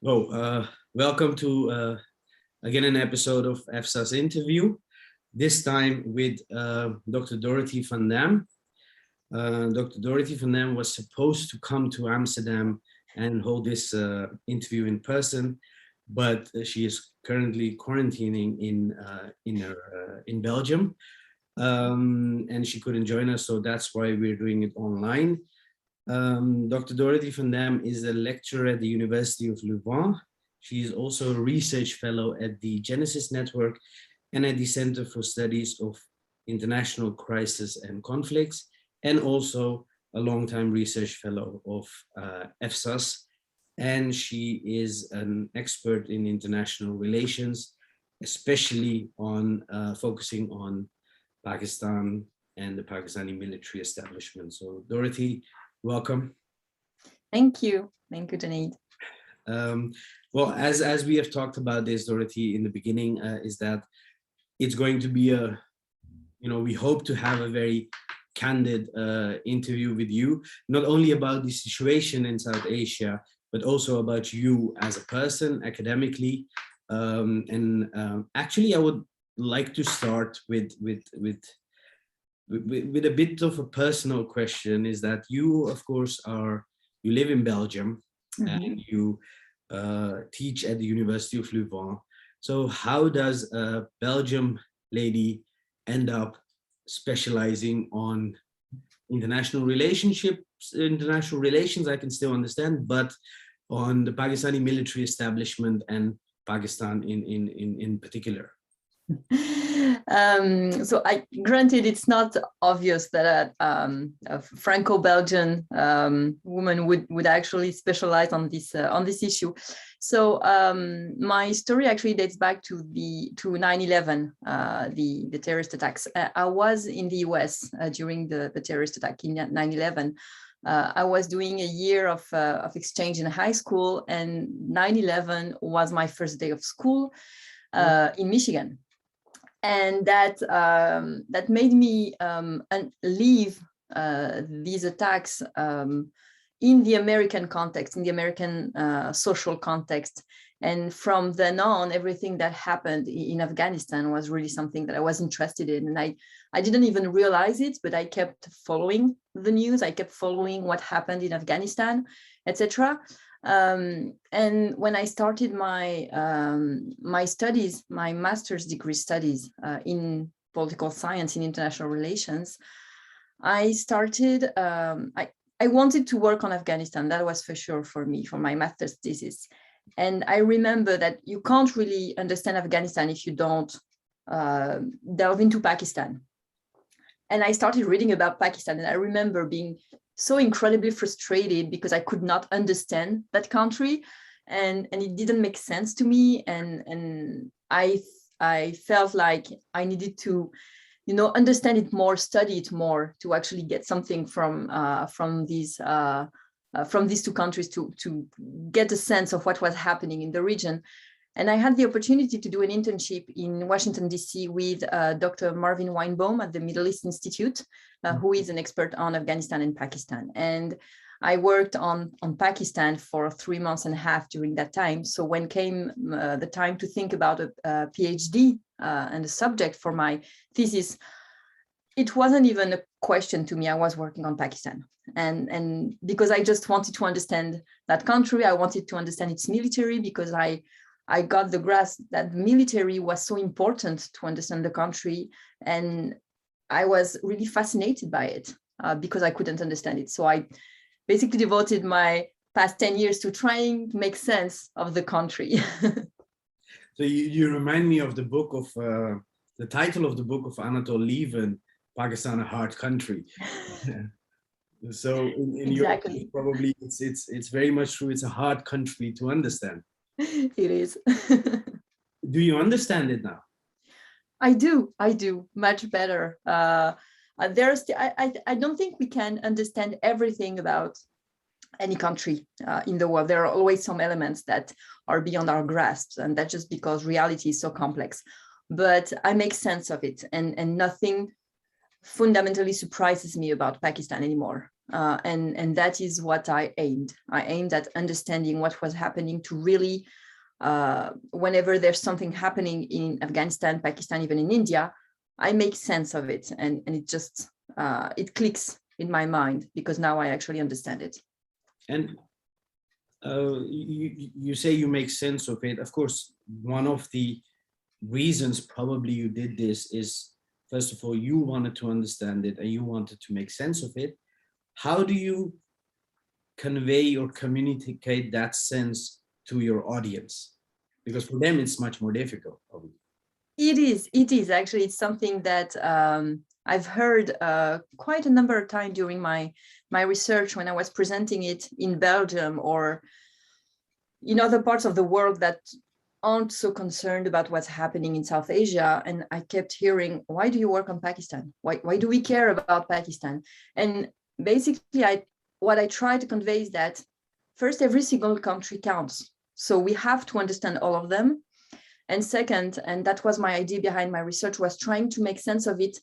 Welcome to again an episode of EFSAS interview, this time with Dr. Dorotheé Vandamme. Dr. Dorothee Vandamme was supposed to come to Amsterdam and hold this interview in person, but she is currently quarantining in Belgium, and she couldn't join us, so that's why we're doing it online. Dr. Dorothee Vandamme is a lecturer at the University of Louvain. She is also a research fellow at the Genesys network and at the Center for Studies of International Crises and Conflicts, and also a long-time research fellow of EFSAS. And she is an expert in international relations, especially on focusing on Pakistan and the Pakistani Military Establishment. So Dorothee, welcome. Thank you, Junaid. Well, as we have talked about this, Dorothee, in the beginning, is that it's going to be we hope to have a very candid interview with you, not only about the situation in South Asia, but also about you as a person, academically. Actually, I would like to start with a bit of a personal question. Is that you, of course, you live in Belgium, and you teach at the University of Louvain. So how does a Belgium lady end up specializing on international relations, I can still understand, but on the Pakistani military establishment and Pakistan in particular? So granted, it's not obvious that a Franco-Belgian woman would actually specialize on this issue. So my story actually dates back to 9/11, the terrorist attacks. I was in the US during the terrorist attack in 9/11. I was doing a year of exchange in high school, and 9/11 was my first day of school in Michigan. And that made me leave these attacks in the American context, in the American social context. And from then on, everything that happened in Afghanistan was really something that I was interested in. And I didn't even realize it, but I kept following the news. I kept following what happened in Afghanistan, etc. And when I started my studies, my master's degree studies in political science in international relations, I started, I wanted to work on Afghanistan. That was for sure for me, for my master's thesis. And I remember that you can't really understand Afghanistan if you don't delve into Pakistan. And I started reading about Pakistan, and I remember being so incredibly frustrated because I could not understand that country, and it didn't make sense to me. And I felt like I needed to, understand it more, study it more, to actually get something from these two countries, to get a sense of what was happening in the region. And I had the opportunity to do an internship in Washington, D.C. with Dr. Marvin Weinbaum at the Middle East Institute, who is an expert on Afghanistan and Pakistan. And I worked on Pakistan for 3 months and a half during that time. So when came the time to think about a PhD and a subject for my thesis, it wasn't even a question to me. I was working on Pakistan. And because I just wanted to understand that country, I wanted to understand its military, because I got the grasp that the military was so important to understand the country. And I was really fascinated by it because I couldn't understand it. So I basically devoted my past 10 years to trying to make sense of the country. So you remind me of the book of, the title of the book of Anatol Lieven, Pakistan, a Hard Country. So in Exactly. your case, probably it's very much true. It's a hard country to understand. It is. Do you understand it now? I do much better. I don't think we can understand everything about any country in the world. There are always some elements that are beyond our grasp, and that's just because reality is so complex. But I make sense of it, and nothing fundamentally surprises me about Pakistan anymore. and that is what I aimed. I aimed at understanding what was happening to really, whenever there's something happening in Afghanistan, Pakistan, even in India, I make sense of it, and it just, it clicks in my mind because now I actually understand it. And you say you make sense of it. Of course, one of the reasons probably you did this is, first of all, you wanted to understand it and you wanted to make sense of it. How do you convey or communicate that sense to your audience? Because for them, it's much more difficult, obviously. It is actually, it's something that I've heard quite a number of times during my research when I was presenting it in Belgium or in other parts of the world that aren't so concerned about what's happening in South Asia. And I kept hearing, why do you work on Pakistan? Why do we care about Pakistan? And basically, what I try to convey is that first, every single country counts. So we have to understand all of them. And second, and that was my idea behind my research, was trying to make sense of it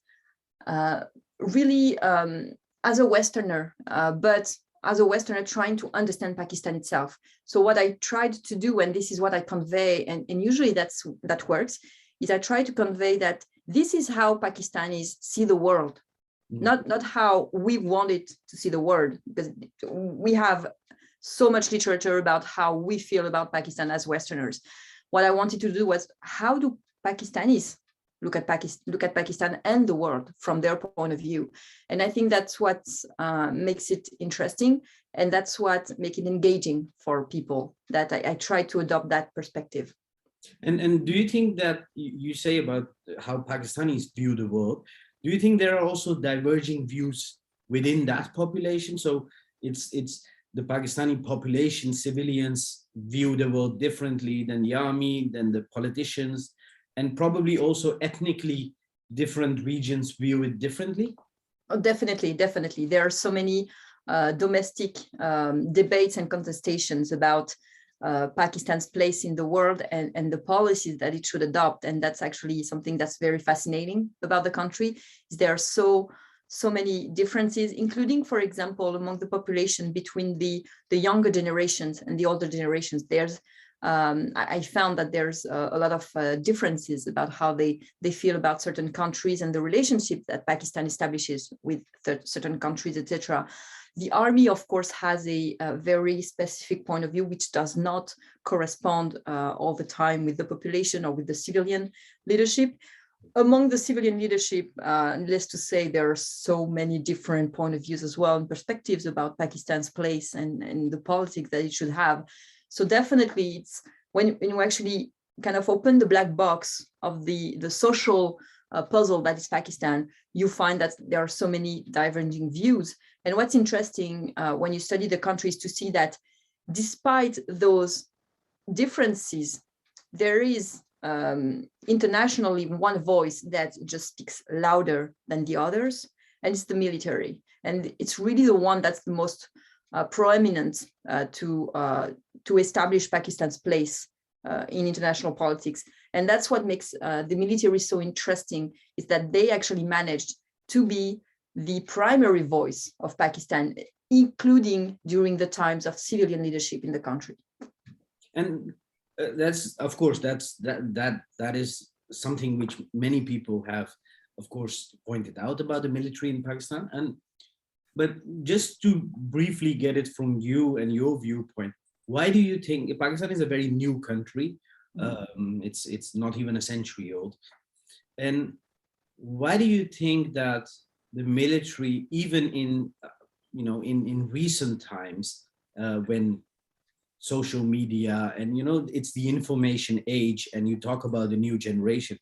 really as a Westerner, but as a Westerner trying to understand Pakistan itself. So what I tried to do, and this is what I convey, and usually that works, is I try to convey that this is how Pakistanis see the world, not how we want it to see the world, because we have so much literature about how we feel about Pakistan as Westerners. What I wanted to do was, how do Pakistanis look at Pakistan and the world from their point of view? And I think that's what makes it interesting, and that's what makes it engaging for people, that I try to adopt that perspective. And do you think that you say about how Pakistanis view the world, do you think there are also diverging views within that population? So it's the Pakistani population, civilians view the world differently than the army, than the politicians, and probably also ethnically different regions view it differently? Oh, definitely. There are so many domestic debates and contestations about Pakistan's place in the world and the policies that it should adopt. And that's actually something that's very fascinating about the country. There are so many differences, including, for example, among the population between the younger generations and the older generations. There's I found that there's a lot of differences about how they feel about certain countries and the relationship that Pakistan establishes with certain countries, etc. The army, of course, has a very specific point of view, which does not correspond all the time with the population or with the civilian leadership. Among the civilian leadership, needless to say, there are so many different point of views as well and perspectives about Pakistan's place and the politics that it should have. So definitely, it's when you actually kind of open the black box of the social puzzle that is Pakistan, you find that there are so many diverging views. And what's interesting when you study the country is to see that despite those differences, there is internationally one voice that just speaks louder than the others, and it's the military. And it's really the one that's the most proeminent to establish Pakistan's place in international politics. And that's what makes the military so interesting, is that they actually managed to be the primary voice of Pakistan, including during the times of civilian leadership in the country. And that's, of course, that is something which many people have, of course, pointed out about the military in Pakistan. But just to briefly get it from you and your viewpoint, why do you think Pakistan is a very new country? It's not even a century old. And why do you think that the military, even in recent times, when social media and it's the information age, and you talk about the new generation,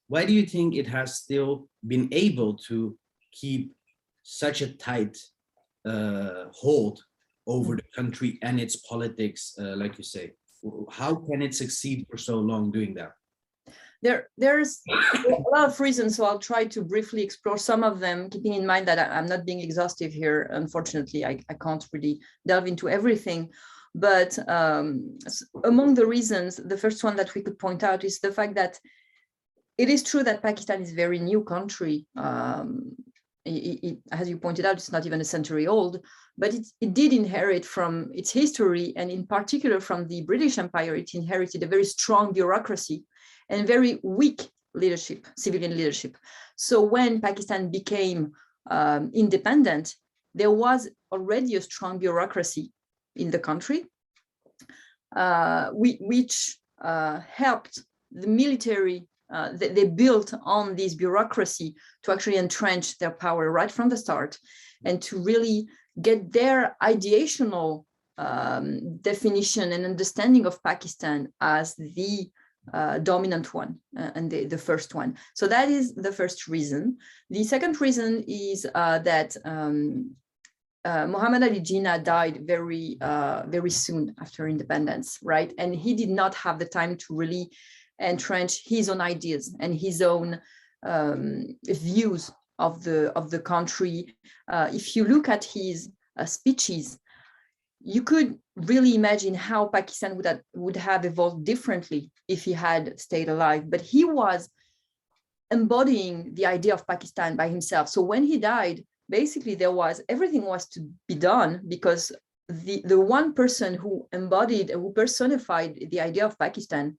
why do you think it has still been able to keep such a tight hold over the country and its politics, like you say? How can it succeed for so long doing that? There's a lot of reasons, so I'll try to briefly explore some of them, keeping in mind that I'm not being exhaustive here. Unfortunately, I can't really delve into everything. But among the reasons, the first one that we could point out is the fact that it is true that Pakistan is a very new country. as you pointed out, it's not even a century old, but it did inherit from its history, and in particular from the British Empire. It inherited a very strong bureaucracy and very weak leadership, civilian leadership. So when Pakistan became independent, there was already a strong bureaucracy in the country, which helped the military. They built on this bureaucracy to actually entrench their power right from the start, and to really get their ideational definition and understanding of Pakistan as the dominant one and the first one. So that is the first reason. The second reason is that Muhammad Ali Jinnah died very soon after independence, right? And he did not have the time to really entrench his own ideas and his own views of the country. If you look at his speeches, you could really imagine how Pakistan would have evolved differently if he had stayed alive. But he was embodying the idea of Pakistan by himself. So when he died, basically everything was to be done, because the one person who embodied, who personified the idea of Pakistan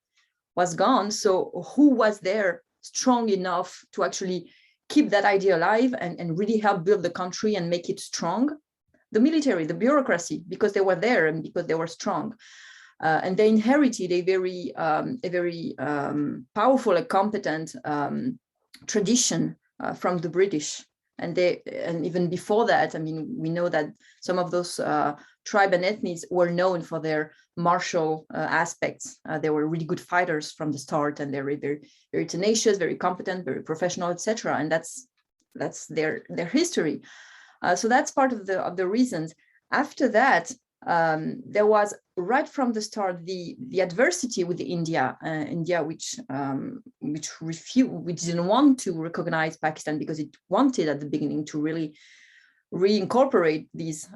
was gone. So who was there strong enough to actually keep that idea alive and really help build the country and make it strong? The military, the bureaucracy, because they were there and because they were strong. And they inherited a very powerful and competent tradition from the British. And even before that, I mean, we know that some of those tribes and ethnies were known for their martial aspects. They were really good fighters from the start, and they're very tenacious, very competent, very professional, etc. And that's their history. So that's part of the reasons. After that, there was right from the start the adversity with India, which didn't want to recognize Pakistan, because it wanted at the beginning to really reincorporate these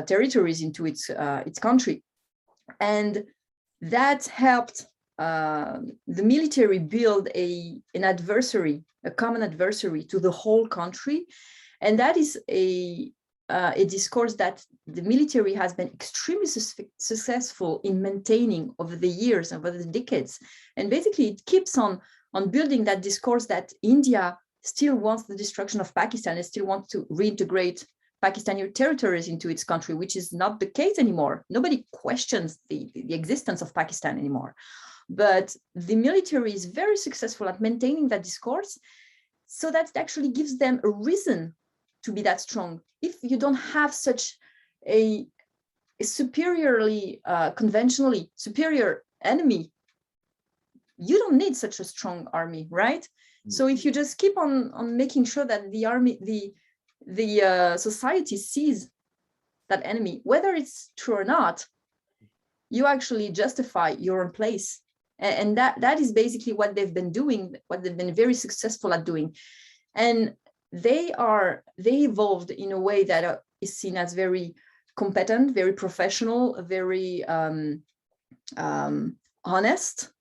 territories into its country, and that helped the military build a common adversary to the whole country. And that is a discourse that the military has been extremely successful in maintaining over the years, over the decades. And basically it keeps on building that discourse that India still wants the destruction of Pakistan and still wants to reintegrate Pakistani territories into its country, which is not the case anymore. Nobody questions the existence of Pakistan anymore. But the military is very successful at maintaining that discourse, so that actually gives them a reason to be that strong. If you don't have such a superiorly, conventionally superior enemy, you don't need such a strong army, right? Mm-hmm. So if you just keep on making sure that the army, the society sees that enemy, whether it's true or not, you actually justify your own place. And that is basically what they've been doing, what they've been very successful at doing. And they evolved in a way that is seen as very competent, very professional, very honest.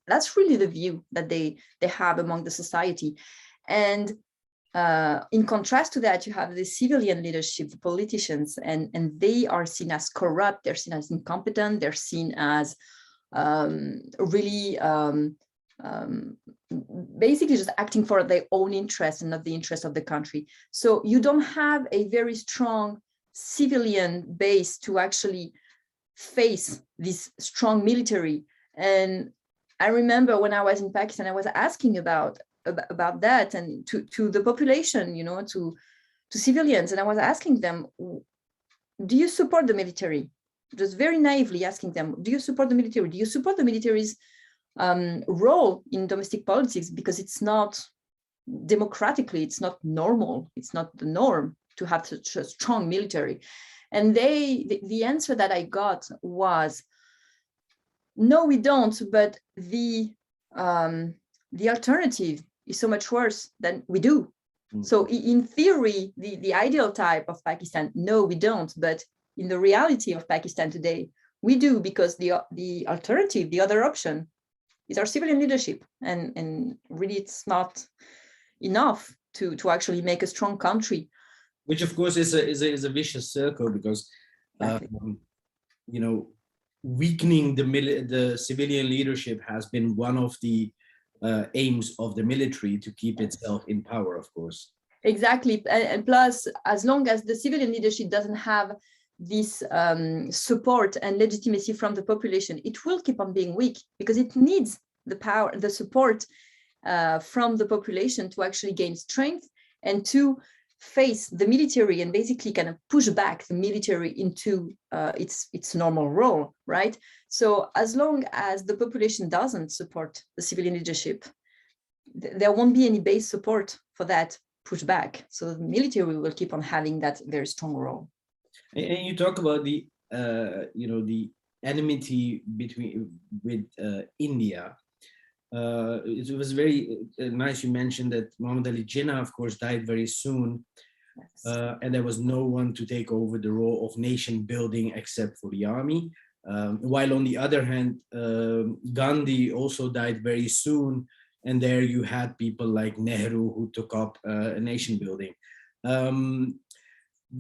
That's really the view that they have among the society. And in contrast to that, you have the civilian leadership, the politicians, and they are seen as corrupt, they're seen as incompetent, they're seen as basically just acting for their own interest and not the interest of the country. So you don't have a very strong civilian base to actually face this strong military. And I remember when I was in Pakistan, I was asking about that and to the population, you know, to civilians, and I was asking them, do you support the military? Just very naively asking them, do you support the military? Do you support the military's role in domestic politics? Because it's not democratically, it's not normal, it's not the norm to have such a strong military. And the answer that I got was, no, we don't, but the alternative is so much worse than we do. Mm-hmm. So in theory, the ideal type of Pakistan, no, we don't, but in the reality of Pakistan today, we do, because the alternative, the other option, is our civilian leadership, and really it's not enough to actually make a strong country. Which of course is a vicious circle, because Exactly. you know, weakening the civilian leadership has been one of the aims of the military, to keep itself in power, of course. Exactly, and plus, as long as the civilian leadership doesn't have this support and legitimacy from the population, it will keep on being weak, because it needs the power, the support from the population to actually gain strength and to face the military and basically kind of push back the military into its normal role, right? So as long as the population doesn't support the civilian leadership, there won't be any base support for that pushback. So the military will keep on having that very strong role. And you talk about the the enmity with India. It was very nice you mentioned that Muhammad Ali Jinnah, of course, died very soon. Yes. And there was no one to take over the role of nation building except for the army. While on the other hand, Gandhi also died very soon. And there you had people like Nehru who took up nation building.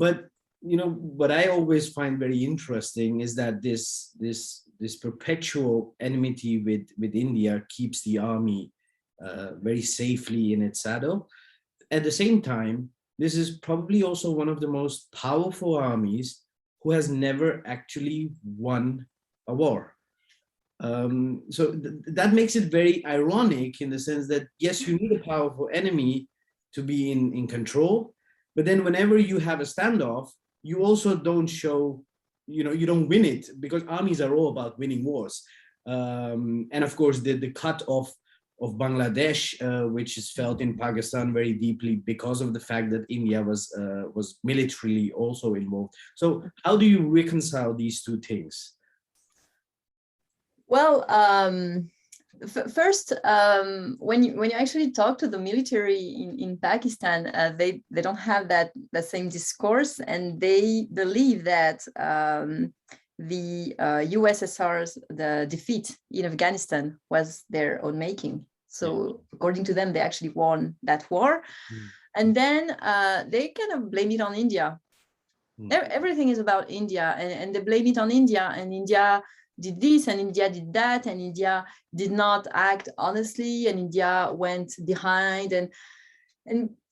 But what I always find very interesting is that this perpetual enmity with India keeps the army very safely in its saddle. At the same time, this is probably also one of the most powerful armies who has never actually won a war. So that makes it very ironic, in the sense that, yes, you need a powerful enemy to be in control, but then whenever you have a standoff, you also don't show, you don't win it, because armies are all about winning wars. And of course, the cut of Bangladesh, which is felt in Pakistan very deeply because of the fact that India was militarily also involved. So how do you reconcile these two things? Well, first, when you actually talk to the military in Pakistan, they don't have that same discourse, and they believe that the USSR's the defeat in Afghanistan was their own making. So according to them, they actually won that war, and then they kind of blame it on India. Everything is about India, and they blame it on India, and India did this and India did that, and India did not act honestly, and India went behind, and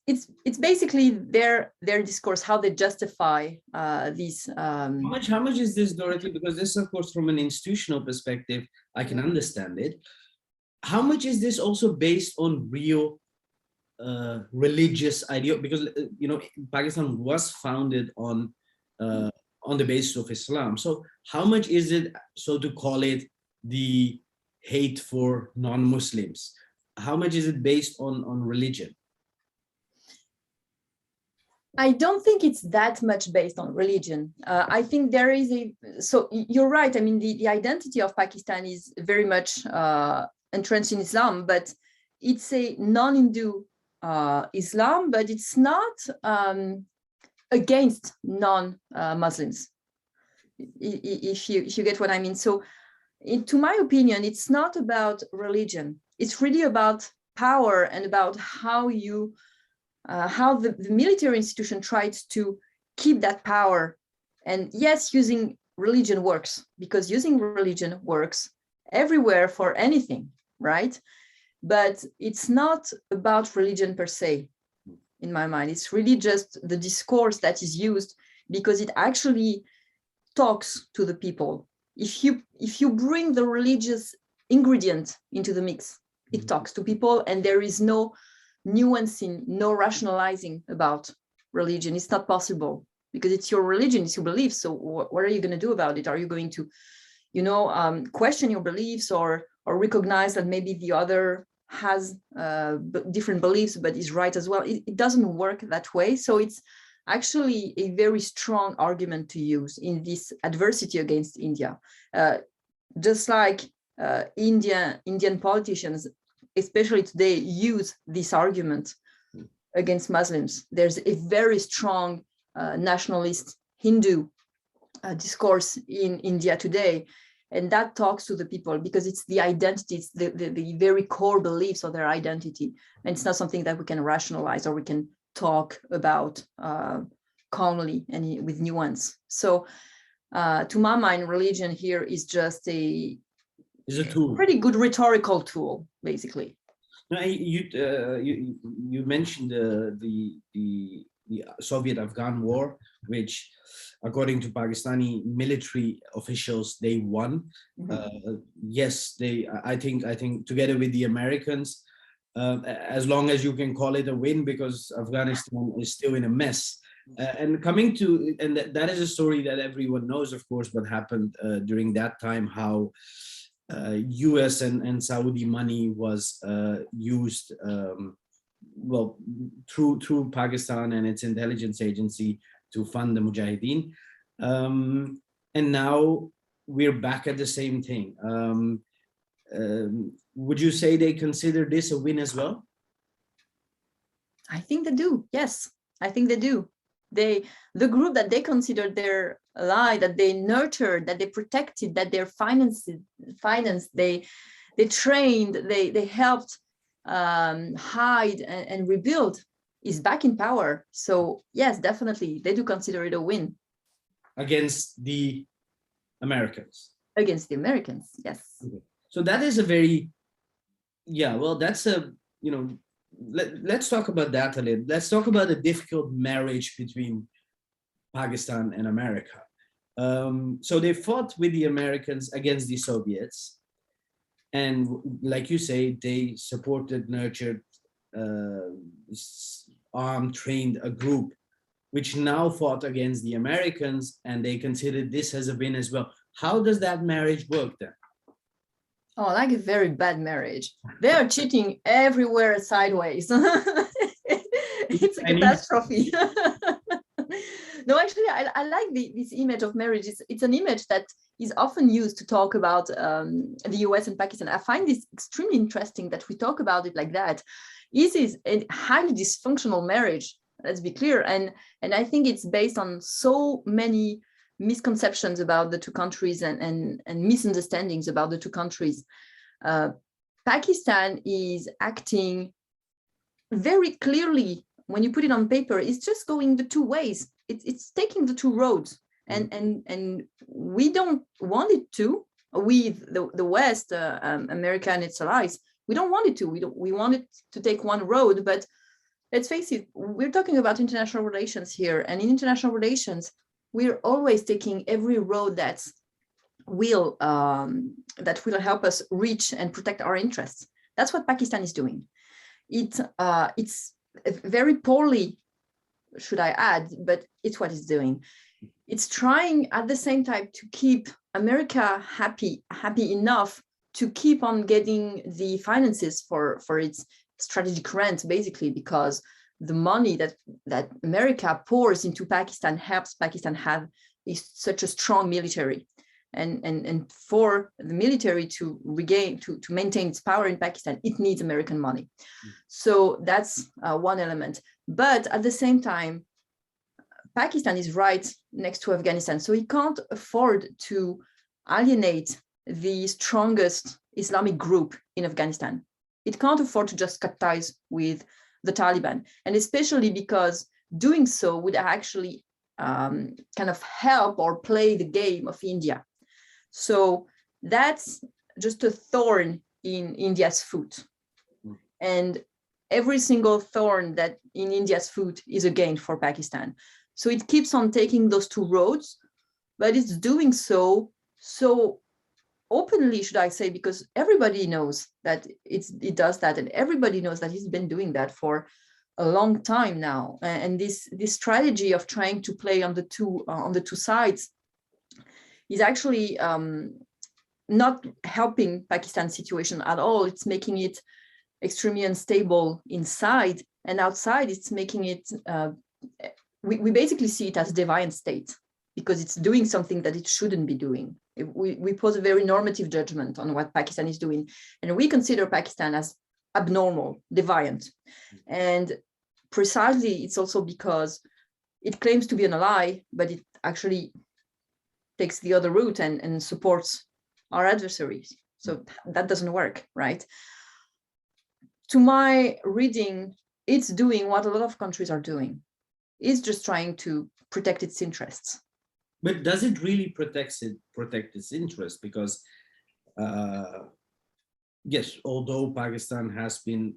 it's basically their discourse, how they justify these. How much is this, Dorothee? Because this, of course, from an institutional perspective, I can understand it. How much is this also based on real religious idea? Because Pakistan was founded on the basis of Islam. So how much is it, so to call it, the hate for non-Muslims? How much is it based on religion? I don't think it's that much based on religion. I think there is so you're right. I mean, the identity of Pakistan is very much entrenched in Islam, but it's a non-Hindu Islam, but it's not against non-Muslims, if you get what I mean. So to my opinion, it's not about religion. It's really about power, and about how you how the military institution tries to keep that power. And yes, using religion works, because using religion works everywhere for anything, right? But it's not about religion per se, in my mind. It's really just the discourse that is used, because it actually talks to the people. If you bring the religious ingredient into the mix, it talks to people, and there is no nuancing, no rationalizing about religion. It's not possible, because it's your religion, it's your belief. So what are you going to do about it? Are you going to, question your beliefs, or recognize that maybe the other has different beliefs but is right as well? It doesn't work that way. So it's actually a very strong argument to use in this adversity against India. Just like Indian politicians, especially today, use this argument against Muslims. There's a very strong nationalist Hindu discourse in India today, And that talks to the people because it's the identity, it's the very core beliefs of their identity. And it's not something that we can rationalize or we can talk about calmly and with nuance. So to my mind, religion here is just a tool. Pretty good rhetorical tool, basically. No, you mentioned the Soviet-Afghan war, which, according to Pakistani military officials, they won. Yes, I think together with the Americans, as long as you can call it a win, because Afghanistan is still in a mess. And coming to, and that is a story that everyone knows, of course, what happened during that time, how US and Saudi money was used, well, through Pakistan and its intelligence agency to fund the Mujahideen. And now we're back at the same thing. Would you say they consider this a win as well? I think they do. Yes, I think they do. The group that they considered their ally, that they nurtured, that they protected, that they financed, they trained, they helped hide and rebuild, is back in power. So yes, definitely, they do consider it a win. Against the Americans. Against the Americans, yes. Okay. So that is a very, yeah, well, that's a, you know, let's talk about that a little. Let's talk about the difficult marriage between Pakistan and America. So they fought with the Americans against the Soviets. And like you say, they supported, nurtured, armed, trained a group which now fought against the Americans, and they considered this as a win as well. How does that marriage work then? Oh, like a very bad marriage. They are cheating everywhere sideways. It's a catastrophe. No, actually, I like this image of marriage. It's an image that is often used to talk about the US and Pakistan. I find this extremely interesting that we talk about it like that. This is a highly dysfunctional marriage, let's be clear. And I think it's based on so many misconceptions about the two countries and misunderstandings about the two countries. Pakistan is acting very clearly. When you put it on paper, it's just going the two ways. It's taking the two roads, and we don't want it to. We, the West, America and its allies, we don't want it to. We want it to take one road. But let's face it, we're talking about international relations here, and in international relations, we're always taking every road that will help us reach and protect our interests. That's what Pakistan is doing. It's very poorly, should I add, but it's what it's doing. It's trying at the same time to keep America happy enough to keep on getting the finances for its strategic grants, basically, because the money that America pours into Pakistan helps Pakistan have such a strong military. And for the military to maintain its power in Pakistan, it needs American money. So that's one element. But at the same time, Pakistan is right next to Afghanistan. So it can't afford to alienate the strongest Islamic group in Afghanistan. It can't afford to just cut ties with the Taliban. And especially because doing so would actually kind of help or play the game of India. So that's just a thorn in India's foot. And every single thorn that in India's foot is a gain for Pakistan. So it keeps on taking those two roads, but it's doing so openly, should I say, because everybody knows that it does that, and everybody knows that he's been doing that for a long time now. And this strategy of trying to play on the two sides is actually not helping Pakistan's situation at all. It's making it extremely unstable inside, and outside it's making it, we basically see it as a deviant state because it's doing something that it shouldn't be doing. We pose a very normative judgment on what Pakistan is doing, and we consider Pakistan as abnormal, deviant. And precisely, it's also because it claims to be an ally, but it actually takes the other route and supports our adversaries. So that doesn't work, right? To my reading, it's doing what a lot of countries are doing. It's just trying to protect its interests. But does it really protect its interests? Because yes, although Pakistan has been,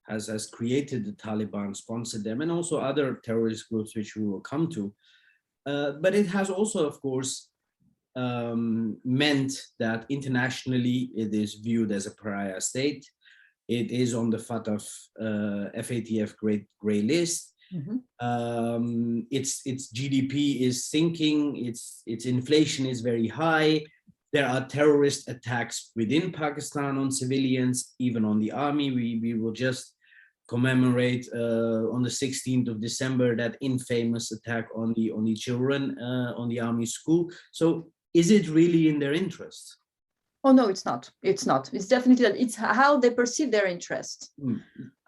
has created the Taliban, sponsored them, and also other terrorist groups, which we will come to. But it has also, of course, meant that internationally it is viewed as a pariah state. It is on the FATF gray list. Mm-hmm. Its GDP is sinking. Its inflation is very high. There are terrorist attacks within Pakistan on civilians, even on the army. We will just commemorate on the 16th of December that infamous attack on the children on the army school. So is it really in their interest? Oh no, it's not. It's not. It's definitely that. It's how they perceive their interest.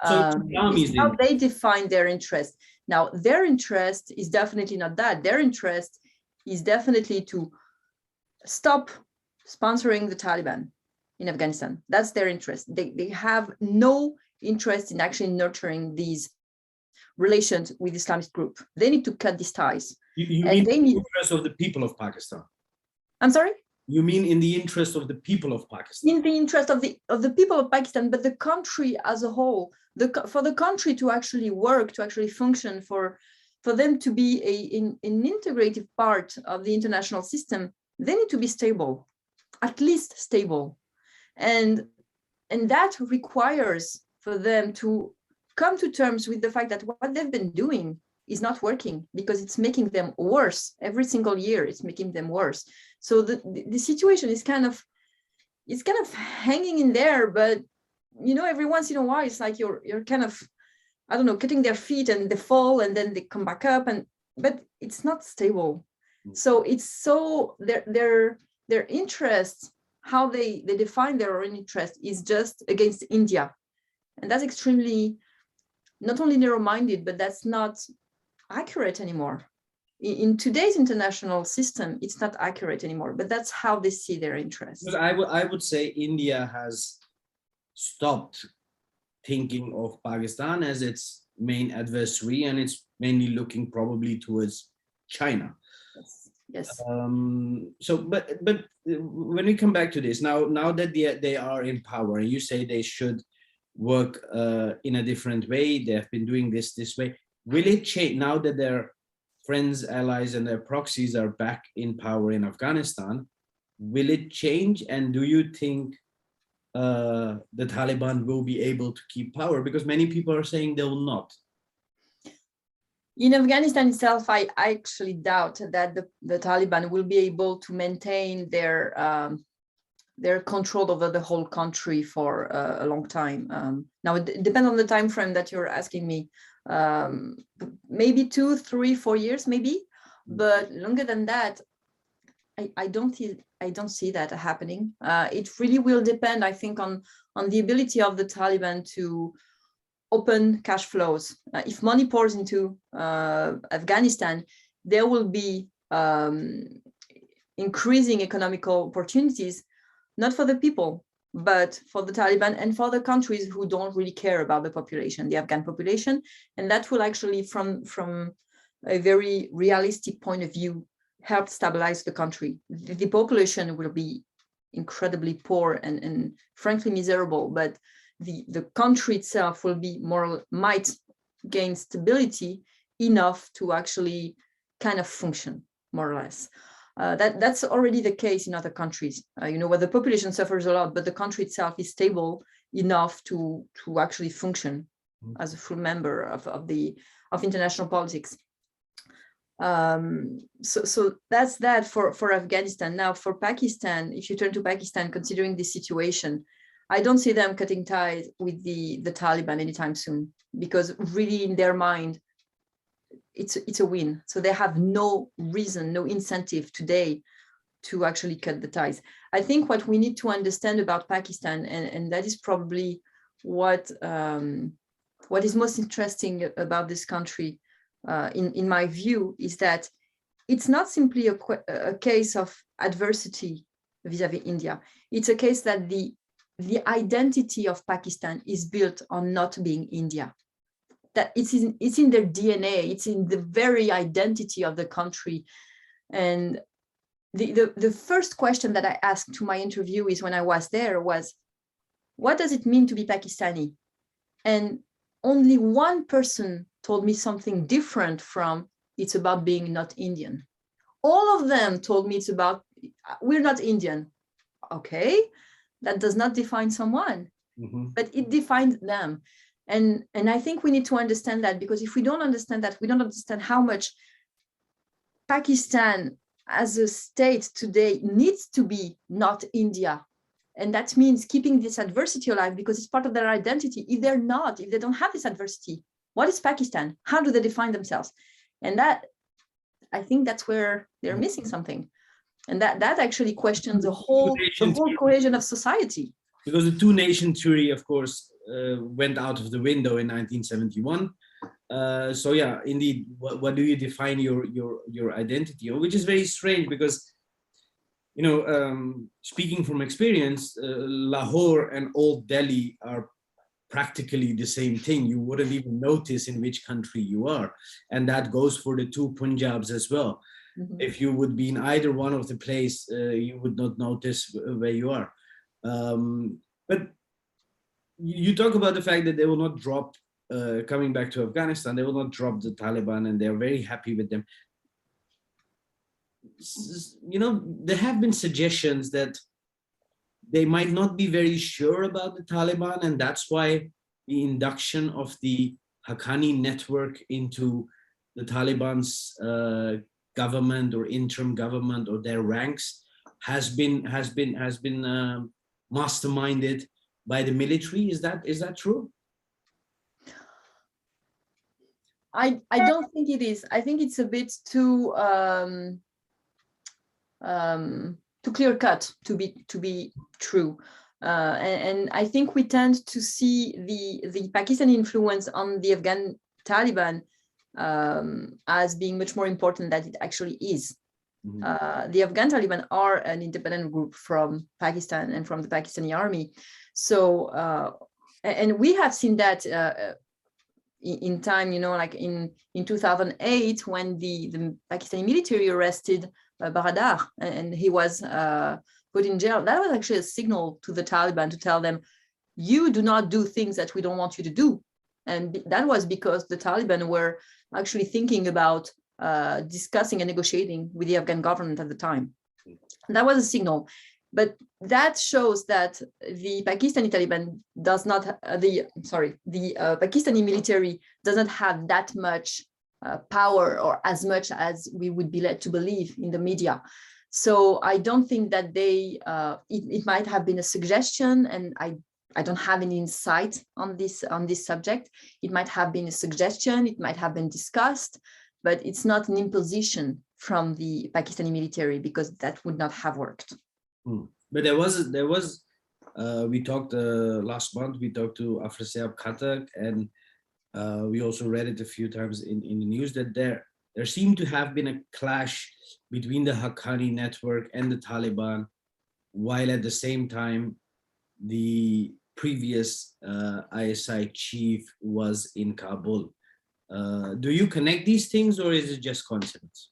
So it's how they define their interest. Now, their interest is definitely not that. Their interest is definitely to stop sponsoring the Taliban in Afghanistan. That's their interest. They have no interest in actually nurturing these relations with Islamist group. They need to cut these ties. You mean in the interest of the people of Pakistan? I'm sorry? You mean in the interest of the people of Pakistan? In the interest of the people of Pakistan, but the country as a whole, for the country to actually work, to actually function, for them to be an integrative part of the international system, they need to be stable, at least stable. And that requires for them to come to terms with the fact that what they've been doing is not working, because it's making them worse every single year. It's making them worse. So the situation is kind of hanging in there, but every once in a while it's like you're kind of, I don't know, cutting their feet and they fall and then they come back up, but it's not stable. So their interests, how they define their own interest is just against India, and that's extremely not only narrow-minded, but that's not accurate anymore. In today's international system, it's not accurate anymore, but that's how they see their interests. But I would say India has stopped thinking of Pakistan as its main adversary, and it's mainly looking probably towards China. Yes. So, but when we come back to this, now that they are in power, and you say they should work in a different way, they have been doing this way. Will it change now that their friends, allies, and their proxies are back in power in Afghanistan? Will it change? And do you think the Taliban will be able to keep power? Because many people are saying they will not. In Afghanistan itself, I actually doubt that the Taliban will be able to maintain their control over the whole country for a long time. Now, it depends on the time frame that you're asking me. Maybe 2, 3, 4 years, maybe, but longer than that, I don't see that happening. It really will depend, I think, on the ability of the Taliban to open cash flows. If money pours into Afghanistan, there will be increasing economical opportunities, not for the people, but for the Taliban and for the countries who don't really care about the population, the Afghan population. And that will actually, from a very realistic point of view, help stabilize the country. The population will be incredibly poor and frankly miserable, but the country itself will be might gain stability enough to actually kind of function, more or less. That's already the case in other countries, where the population suffers a lot, but the country itself is stable enough to actually function as a full member of international politics. So that's that for Afghanistan. Now, for Pakistan, if you turn to Pakistan, considering this situation, I don't see them cutting ties with the Taliban anytime soon, because really in their mind, it's a win. So they have no reason, no incentive today to actually cut the ties. I think what we need to understand about Pakistan, and that is probably what is most interesting about this country, in my view, is that it's not simply a case of adversity vis-a-vis India. It's a case that the identity of Pakistan is built on not being India. That it's in their DNA, it's in the very identity of the country. And the first question that I asked to my interviewees when I was there was, what does it mean to be Pakistani? And only one person told me something different from, it's about being not Indian. All of them told me it's about, we're not Indian. Okay, that does not define someone, but it defines them. And I think we need to understand that, because if we don't understand that, we don't understand how much Pakistan as a state today needs to be not India. And that means keeping this adversity alive, because it's part of their identity. If they don't have this adversity, what is Pakistan? How do they define themselves? And that, I think that's where they're missing something. And that actually questions the whole cohesion of society. Because the two-nation theory, of course, went out of the window in 1971. So yeah, indeed, what do you define your identity? Which is very strange, because, you know, speaking from experience, Lahore and Old Delhi are practically the same thing. You wouldn't even notice in which country you are. And that goes for the two Punjabs as well. If you would be in either one of the place, you would not notice where you are. But you talk about the fact that they will not drop, coming back to Afghanistan, they will not drop the Taliban, and they're very happy with them. You know, there have been suggestions that they might not be very sure about the Taliban, and that's why the induction of the Haqqani network into the Taliban's government or interim government or their ranks has been masterminded by the military. Is that true? I don't think it is. I think it's a bit too clear cut to be true. And I think we tend to see the Pakistani influence on the Afghan Taliban as being much more important than it actually is. The Afghan Taliban are an independent group from Pakistan and from the Pakistani army. So, and we have seen that in time, you know, like in 2008, when the Pakistani military arrested Baradar and he was put in jail. That was actually a signal to the Taliban to tell them, you do not do things that we don't want you to do. And that was because the Taliban were actually thinking about discussing and negotiating with the Afghan government at the time. And that was a signal. But that shows that the Pakistani Taliban does not, the Pakistani military does not have that much power, or as much as we would be led to believe in the media. So I don't think that they, it might have been a suggestion, and I don't have any insight on this subject. It might have been a suggestion, it might have been discussed, but it's not an imposition from the Pakistani military, because that would not have worked. But there was we talked last month, we talked to Afrasiab Khatak, and we also read it a few times in the news that there seemed to have been a clash between the Haqqani network and the Taliban, while at the same time the previous ISI chief was in Kabul. Do you connect these things, or is it just coincidence?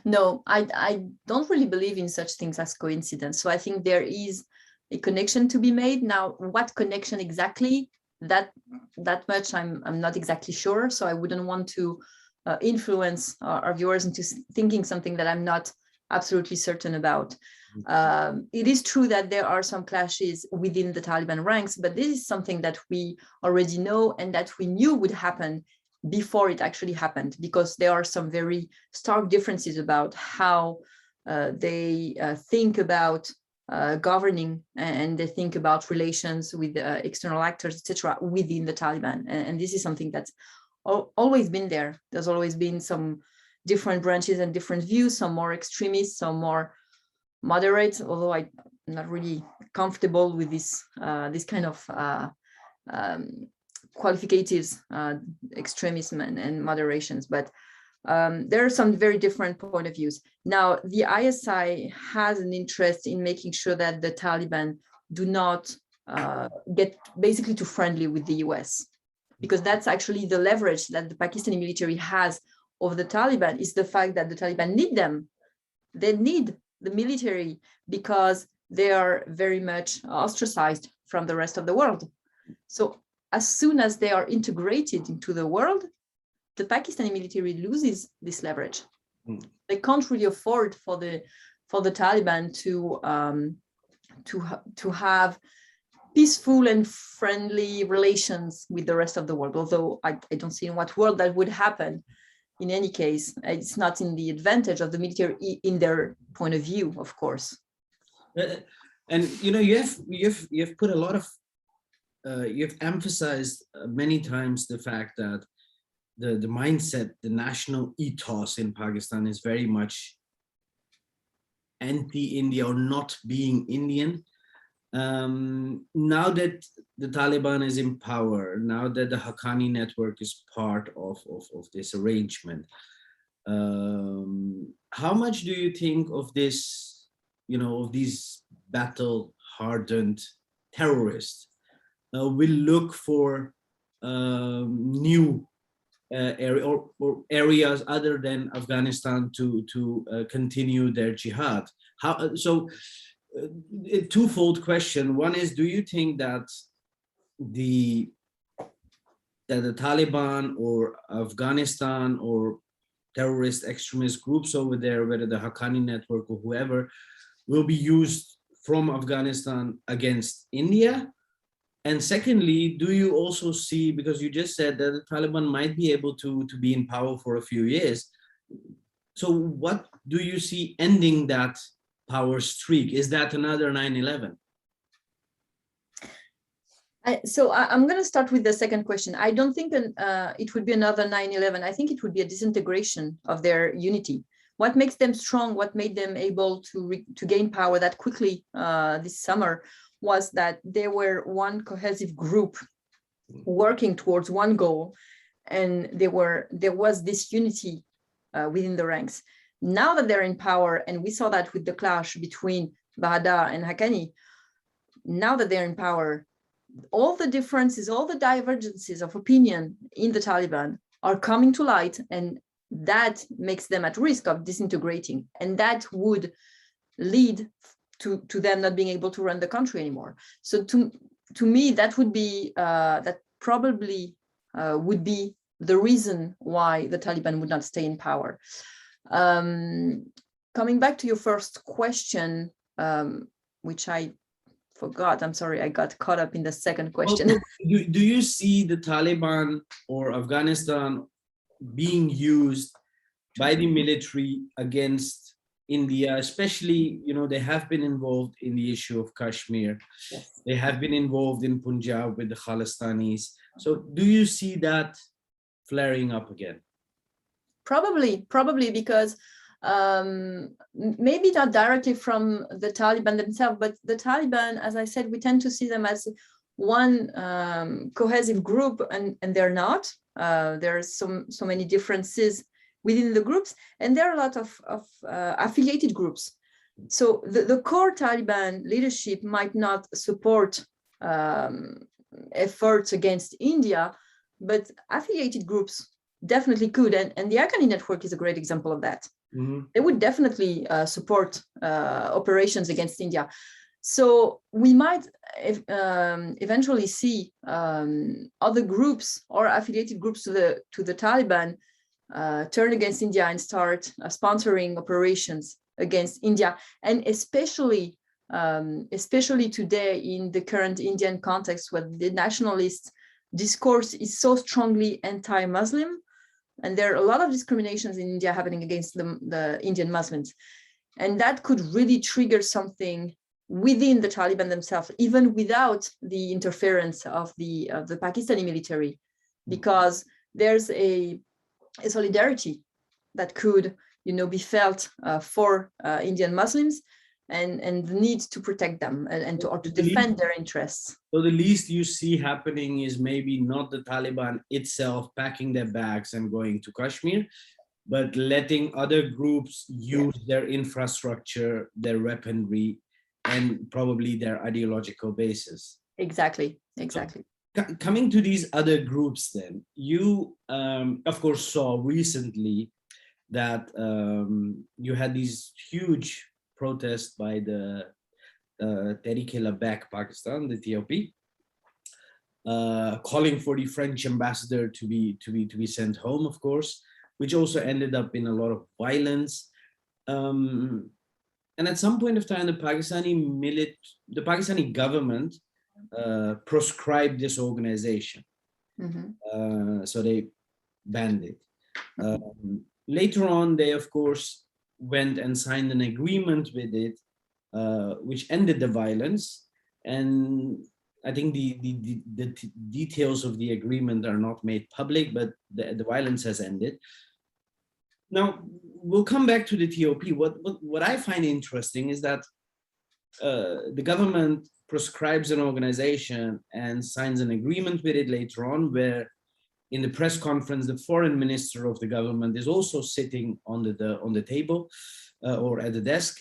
No, I don't really believe in such things as coincidence. So I think there is a connection to be made. Now, what connection exactly? That much I'm not exactly sure. So I wouldn't want to influence our viewers into thinking something that I'm not absolutely certain about. It is true that there are some clashes within the Taliban ranks, but this is something that we already know and that we knew would happen before it actually happened, because there are some very stark differences about how they think about governing, and they think about relations with external actors, etc., within the Taliban. And this is something that's always been there. There's always been some different branches and different views, some more extremist, some more moderate, although I'm not really comfortable with this kind of qualificatives, extremism and moderations. But there are some very different point of views. Now, the ISI has an interest in making sure that the Taliban do not get basically too friendly with the US, because that's actually the leverage that the Pakistani military has over the Taliban, is the fact that the Taliban need them. They need the military because they are very much ostracized from the rest of the world. So as soon as they are integrated into the world, the Pakistani military loses this leverage. They can't really afford for the Taliban to have peaceful and friendly relations with the rest of the world. Although I don't see in what world that would happen. In any case, it's not in the advantage of the military in their point of view, of course. And you've put a lot of you've emphasized many times the fact that the mindset, the national ethos in Pakistan is very much anti-India or not being Indian. Now that the Taliban is in power, now that the Haqqani network is part of this arrangement, how much do you think of this, of these battle-hardened terrorists will look for new areas other than Afghanistan to continue their jihad? A twofold question. One is, do you think that the Taliban or Afghanistan or terrorist extremist groups over there, whether the Haqqani network or whoever, will be used from Afghanistan against India? And secondly, do you also see, because you just said that the Taliban might be able to be in power for a few years, so what do you see ending that power streak? Is that another 9/11? So I'm going to start with the second question. I don't think it would be another 9/11. I think it would be a disintegration of their unity. What makes them strong, what made them able to gain power that quickly this summer, was that they were one cohesive group working towards one goal, and there was this unity within the ranks. Now that they're in power, and we saw that with the clash between Baradar and Haqqani, now that they're in power, all the differences, all the divergences of opinion in the Taliban are coming to light, and that makes them at risk of disintegrating. And that would lead to them not being able to run the country anymore. So to me, that would be, that probably would be the reason why the Taliban would not stay in power. Coming back to your first question, which I forgot, I'm sorry, I got caught up in the second question. Well, do you see the Taliban or Afghanistan being used by the military against India, especially, they have been involved in the issue of Kashmir. Yes. They have been involved in Punjab with the Khalistanis. So do you see that flaring up again? Probably because maybe not directly from the Taliban themselves, but the Taliban, as I said, we tend to see them as one cohesive group, and they're not. There are so many differences within the groups, and there are a lot of affiliated groups. So the core Taliban leadership might not support efforts against India, but affiliated groups definitely could, and the Haqqani network is a great example of that. Mm-hmm. They would definitely support operations against India. So we might eventually see other groups or affiliated groups to the Taliban turn against India and start sponsoring operations against India, and especially today in the current Indian context, where the nationalist discourse is so strongly anti-Muslim, and there are a lot of discriminations in India happening against the Indian Muslims, and that could really trigger something within the Taliban themselves, even without the interference of the Pakistani military, because there's a solidarity that could, be felt for Indian Muslims, and the need to protect them and to defend their interests. So the least you see happening is maybe not the Taliban itself packing their bags and going to Kashmir, but letting other groups use their infrastructure, their weaponry, and probably their ideological basis. Exactly. Coming to these other groups, then, you, of course, saw recently that you had these huge protests by the Tehreek-e-Labbaik Pakistan, the TLP, calling for the French ambassador to be sent home, of course, which also ended up in a lot of violence. And at some point of time, the Pakistani government proscribed this organization. So they banned it. Later on, they, of course, went and signed an agreement with it, which ended the violence. And I think the details of the agreement are not made public, but the violence has ended. Now, we'll come back to the TOP. What I find interesting is that the government proscribes an organization and signs an agreement with it later on, where in the press conference, the foreign minister of the government is also sitting on the table or at the desk.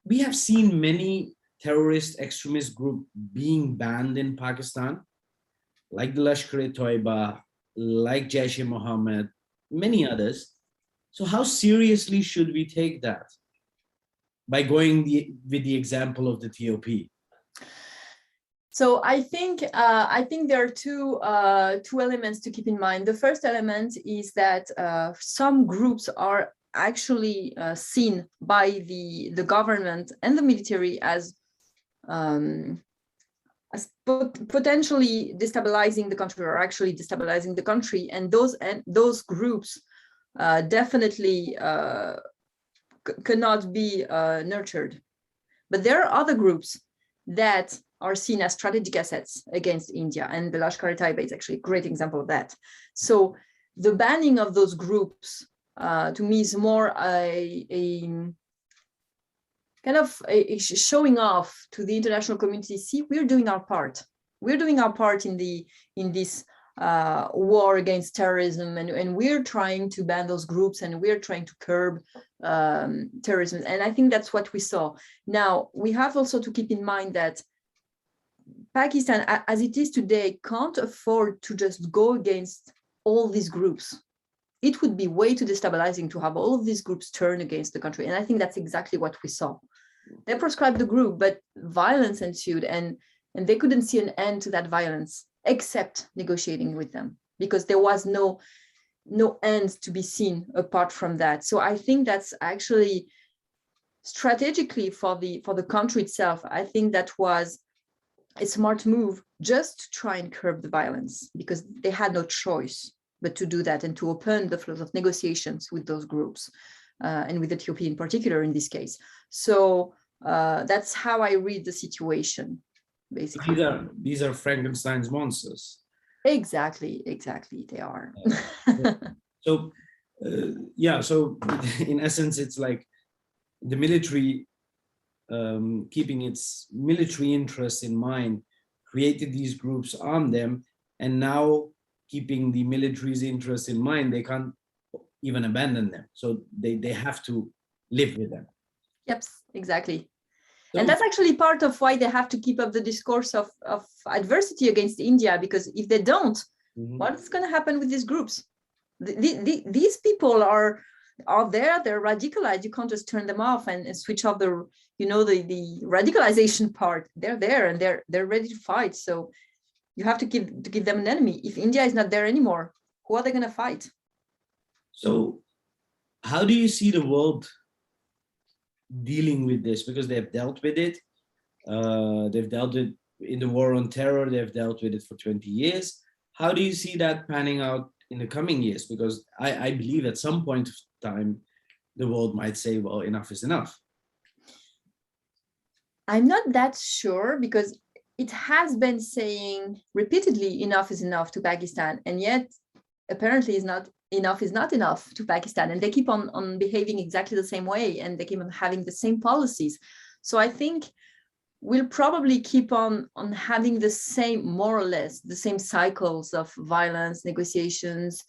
We have seen many terrorist extremist groups being banned in Pakistan, like the Lashkar-e-Toiba, like Jaish-e-Mohammed, many others. So how seriously should we take that by going with the example of the TOP? So I think there are two elements to keep in mind. The first element is that some groups are actually seen by the government and the military as potentially destabilizing the country, or actually destabilizing the country, and those groups definitely cannot be nurtured. But there are other groups that are seen as strategic assets against India, and the Lashkar-e-Taiba is actually a great example of that. So the banning of those groups, to me, is more a kind of showing off to the international community. See, we're doing our part. We're doing our part in this war against terrorism, and we're trying to ban those groups, and we're trying to curb terrorism. And I think that's what we saw. Now, we have also to keep in mind that Pakistan, as it is today, can't afford to just go against all these groups. It would be way too destabilizing to have all of these groups turn against the country. And I think that's exactly what we saw. They proscribed the group, but violence ensued, and they couldn't see an end to that violence except negotiating with them, because there was no end to be seen apart from that. So I think that's actually strategically for the country itself. I think that was a smart move, just to try and curb the violence, because they had no choice but to do that and to open the flows of negotiations with those groups, and with Ethiopia in particular in this case. So that's how I read the situation, basically. These are Frankenstein's monsters. Exactly, they are. So in essence, it's like the military, keeping its military interests in mind, created these groups, armed them, and now keeping the military's interests in mind, they can't even abandon them. So they have to live with them. Yep, exactly. So, and that's actually part of why they have to keep up the discourse of adversity against India, because if they don't, what's going to happen with these groups? These people are there, they're radicalized. You can't just turn them off and switch off the radicalization part. They're there and they're ready to fight. So you have to give them an enemy. If India is not there anymore, who are they going to fight? So how do you see the world dealing with this? Because they've dealt with it. They've dealt with it in the war on terror. They've dealt with it for 20 years. How do you see that panning out in the coming years? Because I believe at some point of time, the world might say, well, enough is enough. I'm not that sure, because it has been saying repeatedly enough is enough to Pakistan, and yet apparently is not enough to Pakistan, and they keep on behaving exactly the same way, and they keep on having the same policies. So I think we'll probably keep on having the same, more or less, the same cycles of violence, negotiations,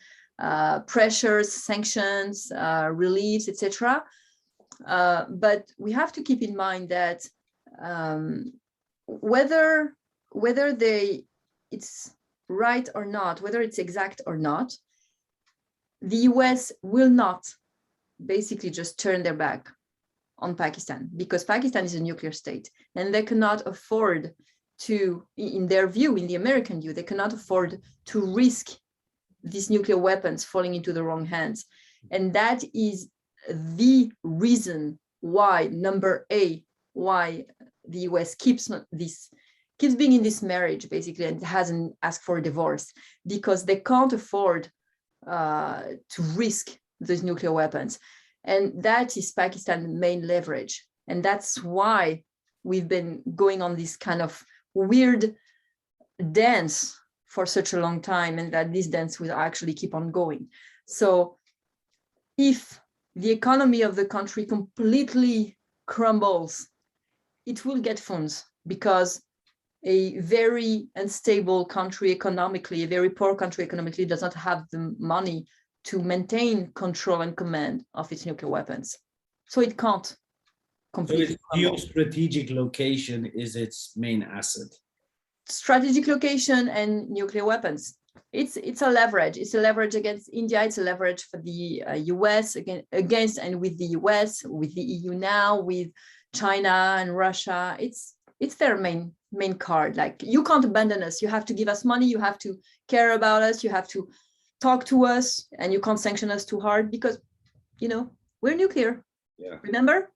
pressures, sanctions, reliefs, etc. But we have to keep in mind that whether it's right or not, whether it's exact or not, the US will not basically just turn their back on Pakistan, because Pakistan is a nuclear state and they cannot afford to, in their view, in the American view, they cannot afford to risk these nuclear weapons falling into the wrong hands. And that is the reason why, number A, why the US keeps being in this marriage, basically, and hasn't asked for a divorce, because they can't afford to risk those nuclear weapons. And that is Pakistan's main leverage. And that's why we've been going on this kind of weird dance for such a long time, and that this dance will actually keep on going. So if the economy of the country completely crumbles, it will get funds, because a very unstable country economically, a very poor country economically, does not have the money to maintain control and command of its nuclear weapons. So it can't completely crumble. So its geostrategic location is its main asset. Strategic location and nuclear weapons. It's a leverage. It's a leverage against India. It's a leverage for the US against and with the US, with the EU now, with China and Russia. It's their main card. Like, you can't abandon us. You have to give us money. You have to care about us. You have to talk to us, and you can't sanction us too hard, because, you know, we're nuclear. Yeah. Remember?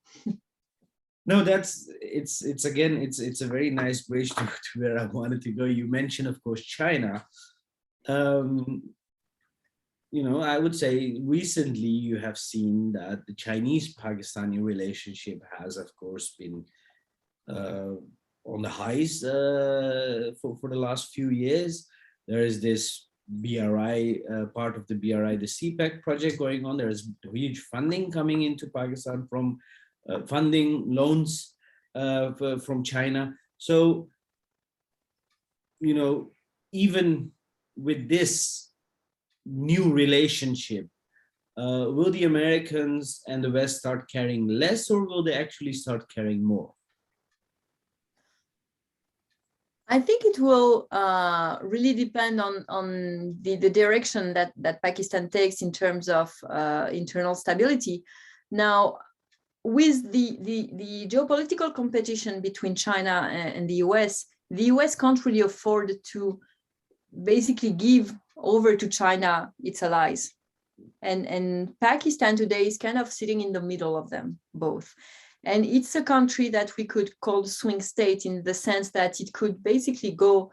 No, it's a very nice bridge to where I wanted to go. You mentioned, of course, China. You know, I would say recently you have seen that the Chinese-Pakistani relationship has, of course, been on the highs for the last few years. There is this BRI, part of the BRI, the CPEC project going on. There is huge funding coming into Pakistan from funding loans from China. So, you know, even with this new relationship, will the Americans and the West start caring less, or will they actually start caring more? I think it will really depend on the direction that Pakistan takes in terms of internal stability. Now, with the geopolitical competition between China and the US can't really afford to basically give over to China its allies. And Pakistan today is kind of sitting in the middle of them both. And it's a country that we could call the swing state, in the sense that it could basically go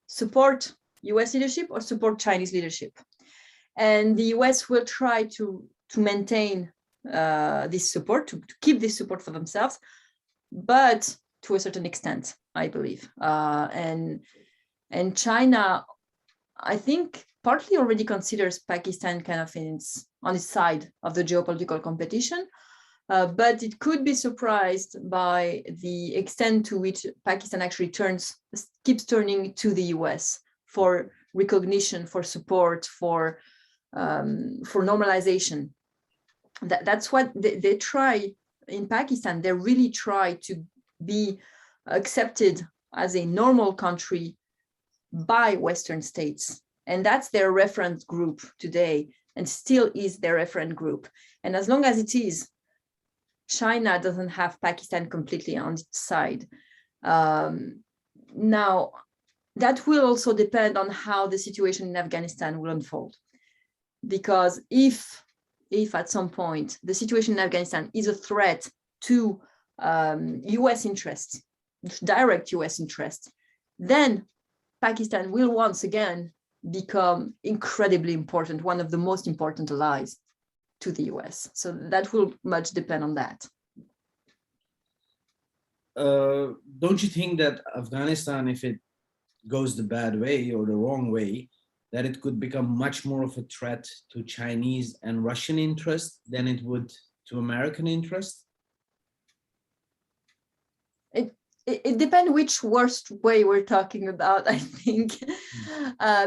support US leadership or support Chinese leadership. And the US will try to maintain this support, to keep this support for themselves, but to a certain extent, I believe. And China, I think, partly already considers Pakistan kind of on its side of the geopolitical competition. But it could be surprised by the extent to which Pakistan actually keeps turning to the US for recognition, for support, for normalization. That's what they try in Pakistan. They really try to be accepted as a normal country by Western states. And that's their reference group today, and still is their reference group. And as long as it is, China doesn't have Pakistan completely on its side. Now, that will also depend on how the situation in Afghanistan will unfold. Because if at some point the situation in Afghanistan is a threat to US interests, direct US interests, then Pakistan will once again become incredibly important, one of the most important allies to the US. So that will much depend on that. Don't you think that Afghanistan, if it goes the bad way or the wrong way, that it could become much more of a threat to Chinese and Russian interest than it would to American interest? it depends which worst way we're talking about, I think,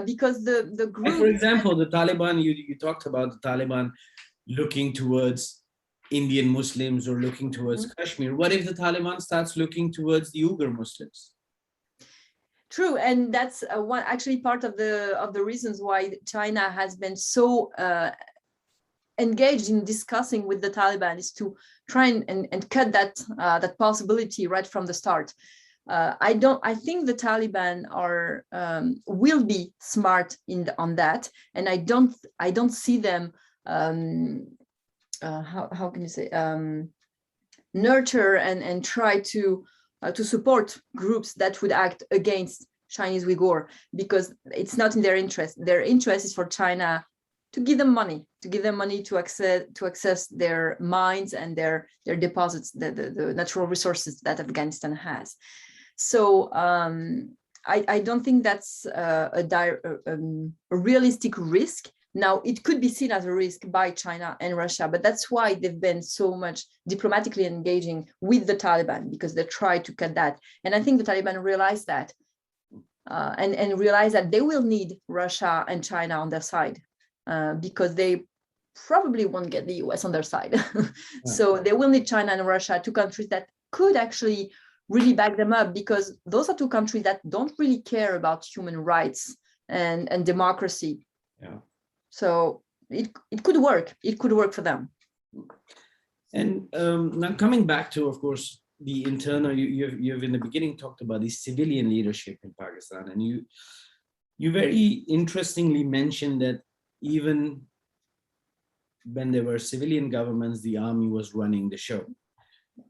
because the group. Like for example, the Taliban, you talked about the Taliban looking towards Indian Muslims or looking towards Kashmir. What if the Taliban starts looking towards the Uyghur Muslims? True, and that's one actually part of the reasons why China has been so engaged in discussing with the Taliban, is to try and cut that possibility right from the start. I think the Taliban are will be smart on that, and I don't see them how can you say nurture and try to support groups that would act against Chinese Uyghur, because it's not in their interest. Their interest is for China to give them money, to access their mines and their deposits, the natural resources that Afghanistan has. So I don't think that's a realistic risk. Now, it could be seen as a risk by China and Russia, but that's why they've been so much diplomatically engaging with the Taliban, because they try to cut that. And I think the Taliban realize that and realize that they will need Russia and China on their side, because they probably won't get the US on their side. So they will need China and Russia, two countries that could actually really back them up, because those are two countries that don't really care about human rights and democracy. Yeah. So it could work. It could work for them. And now coming back to, of course, the internal, you've in the beginning talked about the civilian leadership in Pakistan, and you very interestingly mentioned that even when there were civilian governments, the army was running the show.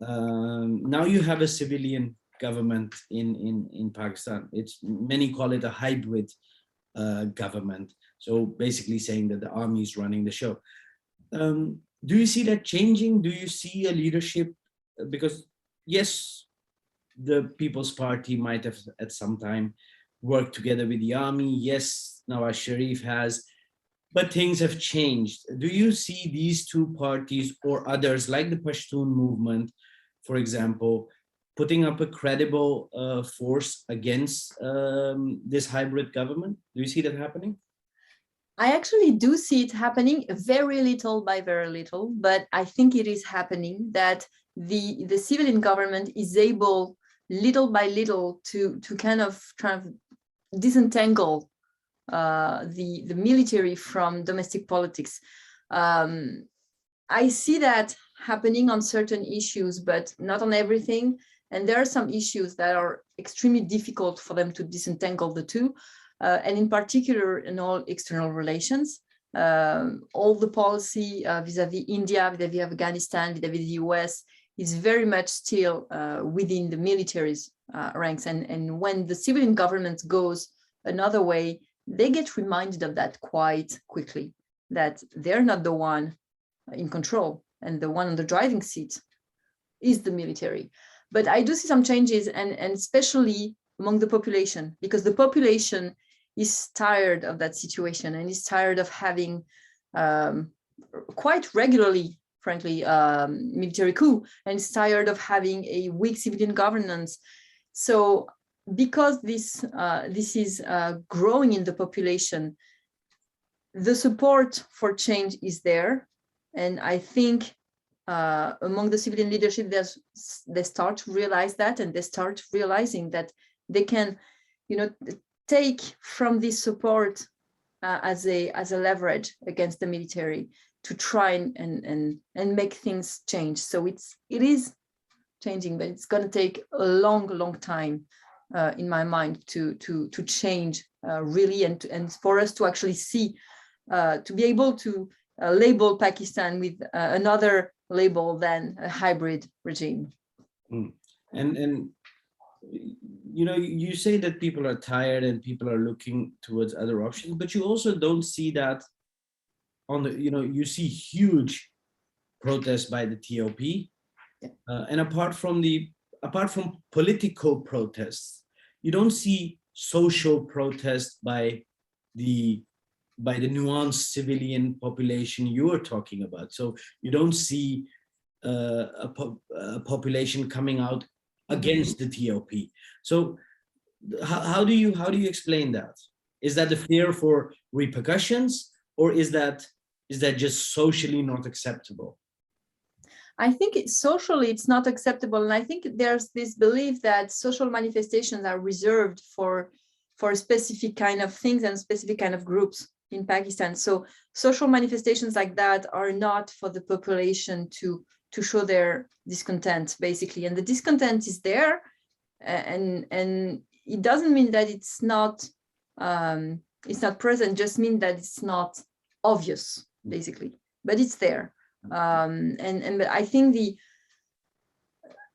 Now you have a civilian government in Pakistan. Many call it a hybrid government. So basically saying that the army is running the show. Do you see that changing? Do you see a leadership? Because yes, the People's Party might have at some time worked together with the army. Yes, Nawaz Sharif has, but things have changed. Do you see these two parties or others like the Pashtun movement, for example, putting up a credible force against this hybrid government? Do you see that happening? I actually do see it happening, very little by very little, but I think it is happening, that the civilian government is able, little by little, to kind of try to disentangle the military from domestic politics. I see that happening on certain issues, but not on everything. And there are some issues that are extremely difficult for them to disentangle the two. And in particular, in all external relations, all the policy vis-a-vis India, vis-a-vis Afghanistan, vis-a-vis the US is very much still within the military's ranks. And when the civilian government goes another way, they get reminded of that quite quickly, that they're not the one in control, and the one on the driving seat is the military. But I do see some changes, and especially among the population, because the population is tired of that situation and is tired of having quite regularly, frankly, military coup, and is tired of having a weak civilian governance. So because this is growing in the population, the support for change is there. And I think among the civilian leadership, they start to realize that, and they start realizing that they can, take from this support as a leverage against the military to try and make things change. So it is changing, but it's going to take a long time in my mind to change really, and for us to actually see, to be able to label Pakistan with another label than a hybrid regime. And you say that people are tired and people are looking towards other options, but you also don't see that on the, you see huge protests by the TOP, and apart from political protests, you don't see social protests by the nuanced civilian population you are talking about. So you don't see a population coming out against the TOP. So how do you explain that? Is that the fear for repercussions, or is that just socially not acceptable? I think socially it's not acceptable, and I think there's this belief that social manifestations are reserved for specific kind of things and specific kind of groups in Pakistan. So social manifestations like that are not for the population to show their discontent, basically, and the discontent is there, and it doesn't mean that it's not present, just mean that it's not obvious, basically, but it's there. And I think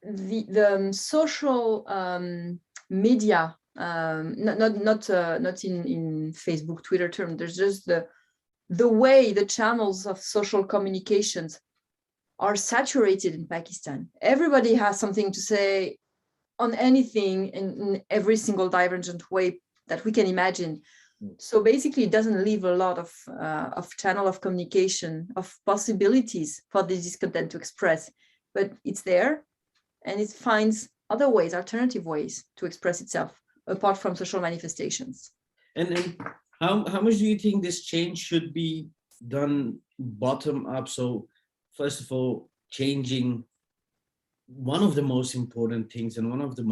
the social media, not in Facebook, Twitter term, there's just the way the channels of social communications are saturated in Pakistan. Everybody has something to say on anything in every single divergent way that we can imagine. So basically, it doesn't leave a lot of channel of communication, of possibilities for the discontent to express, but it's there, and it finds other ways, alternative ways to express itself apart from social manifestations. And how much do you think this change should be done bottom up? So first of all, changing one of the most important things, and one of the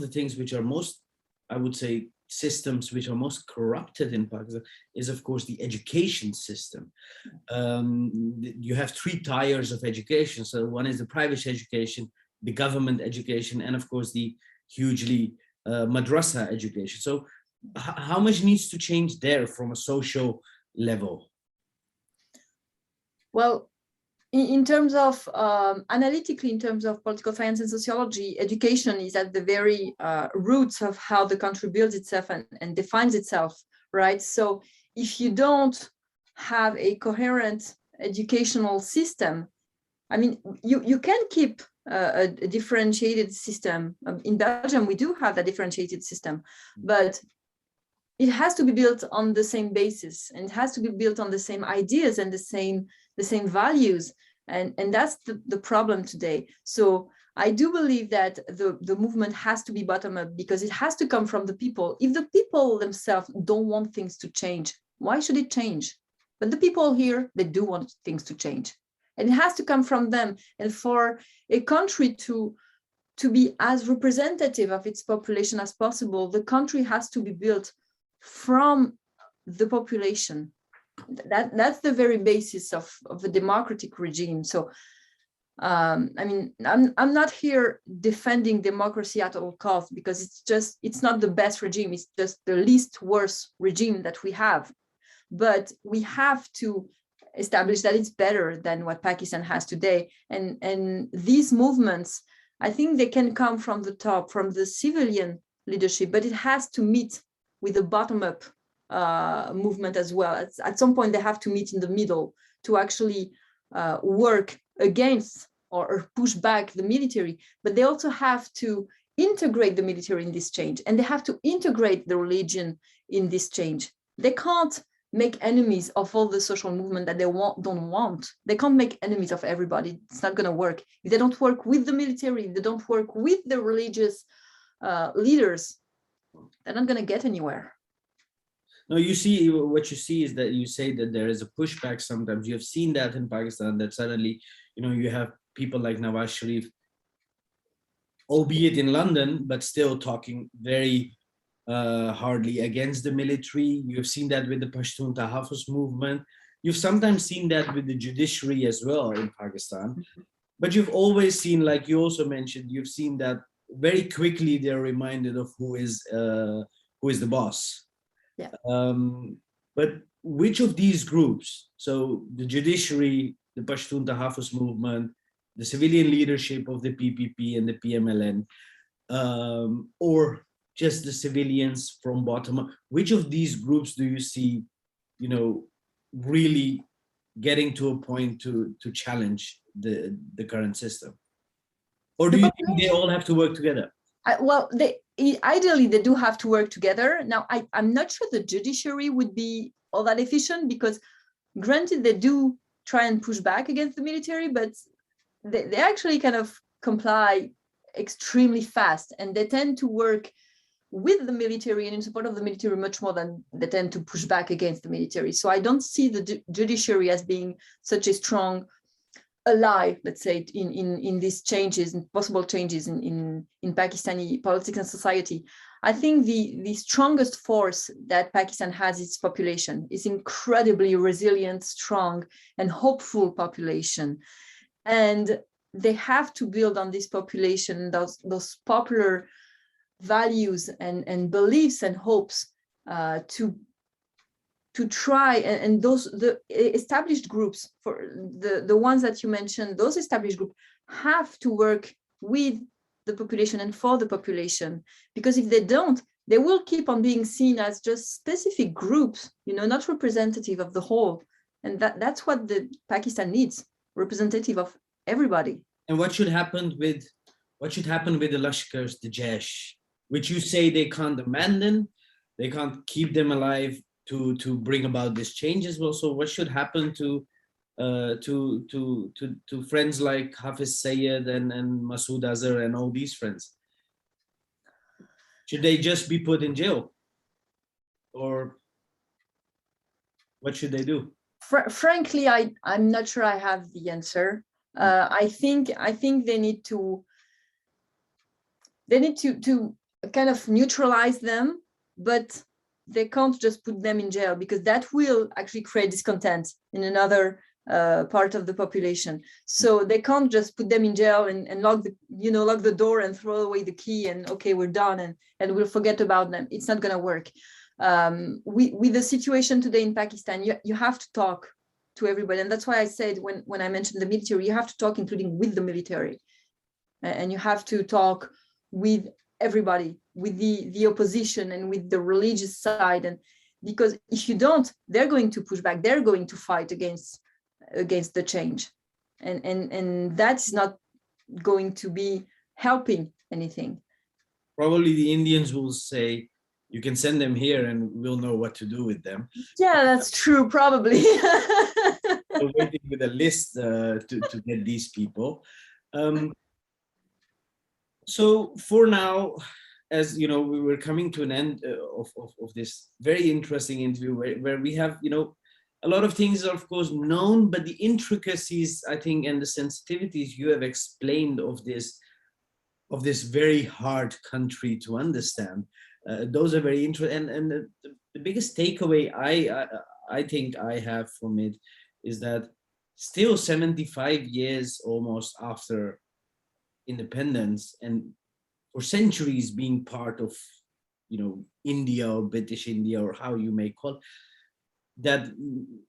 things which are most, I would say, systems which are most corrupted in Pakistan is, of course, the education system. You have three tiers of education. So one is the private education, the government education, and of course the hugely madrasa education. So how much needs to change there from a social level? Well, in terms of analytically, in terms of political science and sociology, education is at the very roots of how the country builds itself and defines itself, right? So if you don't have a coherent educational system, I mean, you can keep a differentiated system. In Belgium, we do have a differentiated system, but it has to be built on the same basis, and it has to be built on the same ideas and the same values, and that's the problem today. So I do believe that the movement has to be bottom up, because it has to come from the people. If the people themselves don't want things to change, why should it change? But the people here, they do want things to change, and it has to come from them. And for a country to be as representative of its population as possible, the country has to be built from the population. That's the very basis of a democratic regime. So I mean, I'm not here defending democracy at all costs, because it's not the best regime, it's just the least worst regime that we have. But we have to establish that it's better than what Pakistan has today. And these movements, I think they can come from the top, from the civilian leadership, but it has to meet with the bottom-up movement as well. At some point, they have to meet in the middle to actually work against or push back the military, but they also have to integrate the military in this change, and they have to integrate the religion in this change. They can't make enemies of all the social movement that they don't want. They can't make enemies of everybody. It's not going to work. If they don't work with the military, if they don't work with the religious leaders, they're not going to get anywhere. No, you see, what you see is that you say that there is a pushback sometimes. You have seen that in Pakistan, that suddenly, you have people like Nawaz Sharif, albeit in London, but still talking very hardly against the military. You've seen that with the Pashtun Tahaffuz movement. You've sometimes seen that with the judiciary as well in Pakistan. But you've always seen, like you also mentioned, you've seen that very quickly they're reminded of who is the boss. Yeah. But which of these groups, so the judiciary, the Pashtun Tahaffuz movement, the civilian leadership of the PPP and the PMLN, or just the civilians from bottom up, which of these groups do you see, really getting to a point to challenge the current system? Or do you think they all have to work together? Ideally, they do have to work together. Now, I'm not sure the judiciary would be all that efficient, because granted, they do try and push back against the military, but they actually kind of comply extremely fast, and they tend to work with the military and in support of the military much more than they tend to push back against the military. So I don't see the judiciary as being such a strong ally, let's say, in these changes and possible changes in Pakistani politics and society. I think the strongest force that Pakistan has is its population. It's incredibly resilient, strong, and hopeful population. And they have to build on this population, those popular values and beliefs and hopes to try, and the established groups, for the ones that you mentioned, those established groups have to work with the population and for the population, because if they don't, they will keep on being seen as just specific groups, not representative of the whole. And that's what the Pakistan needs, representative of everybody. And what should happen with the Lashkars, the Jaish, which you say they can't abandon, they can't keep them alive to bring about these changes? Well, so what should happen to friends like Hafiz Sayed and Masood Azhar and all these friends? Should they just be put in jail, or what should they do? Frankly, I'm not sure I have the answer. I think they need to kind of neutralize them, but they can't just put them in jail, because that will actually create discontent in another part of the population. So they can't just put them in jail and lock the door and throw away the key and okay, we're done and we'll forget about them. It's not going to work. With the situation today in Pakistan, you have to talk to everybody, and that's why I said when I mentioned the military, you have to talk, including with the military, and you have to talk with everybody, with the opposition and with the religious side, and because if you don't, they're going to push back, they're going to fight against the change, and that's not going to be helping anything. Probably the Indians will say, you can send them here and we'll know what to do with them. Yeah, that's true, probably. We're waiting with a list to get these people. So for now, as you know, we were coming to an end of this very interesting interview where we have, a lot of things are of course known, but the intricacies, I think, and the sensitivities you have explained of this very hard country to understand, those are very interesting. And the biggest takeaway I think I have from it is that still 75 years almost after independence, and for centuries being part of, India or British India, or how you may call it, that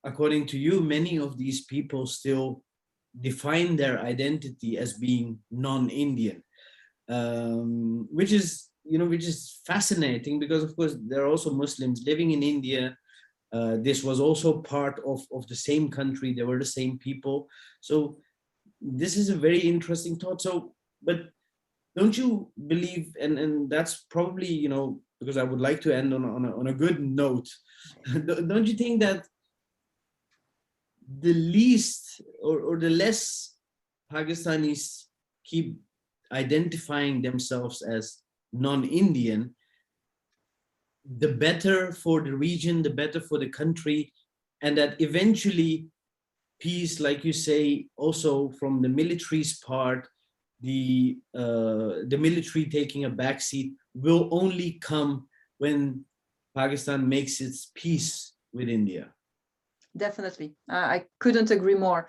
according to you, many of these people still define their identity as being non-Indian, which is fascinating, because of course there are also Muslims living in India. This was also part of the same country. They were the same people. So this is a very interesting thought. So, but don't you believe, and that's probably, because I would like to end on a good note, don't you think that the least or the less Pakistanis keep identifying themselves as non-Indian, the better for the region, the better for the country, and that eventually peace, like you say, also from the military's part, the military taking a backseat, will only come when Pakistan makes its peace with India? Definitely, I couldn't agree more.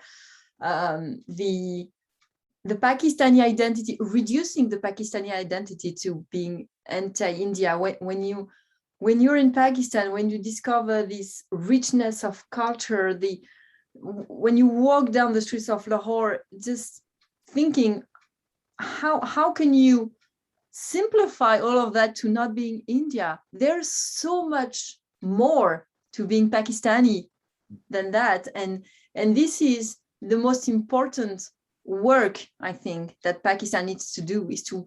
The Pakistani identity, reducing the Pakistani identity to being anti-India, when you're in Pakistan, when you discover this richness of culture, when you walk down the streets of Lahore, just thinking, how can you simplify all of that to not being India? There's so much more to being Pakistani than that, and this is the most important work, I think, that Pakistan needs to do, is to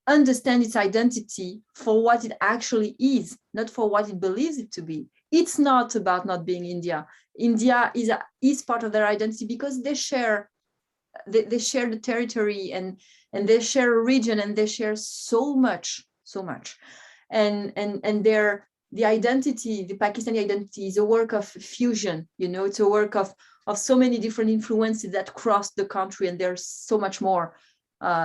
understand its identity for what it actually is, not for what it believes it to be. It's not about not being India. India is part of their identity because they share they share the territory and they share a region, and they share so much. And the identity, the Pakistani identity, is a work of fusion. It's a work of so many different influences that cross the country, and there's so much more.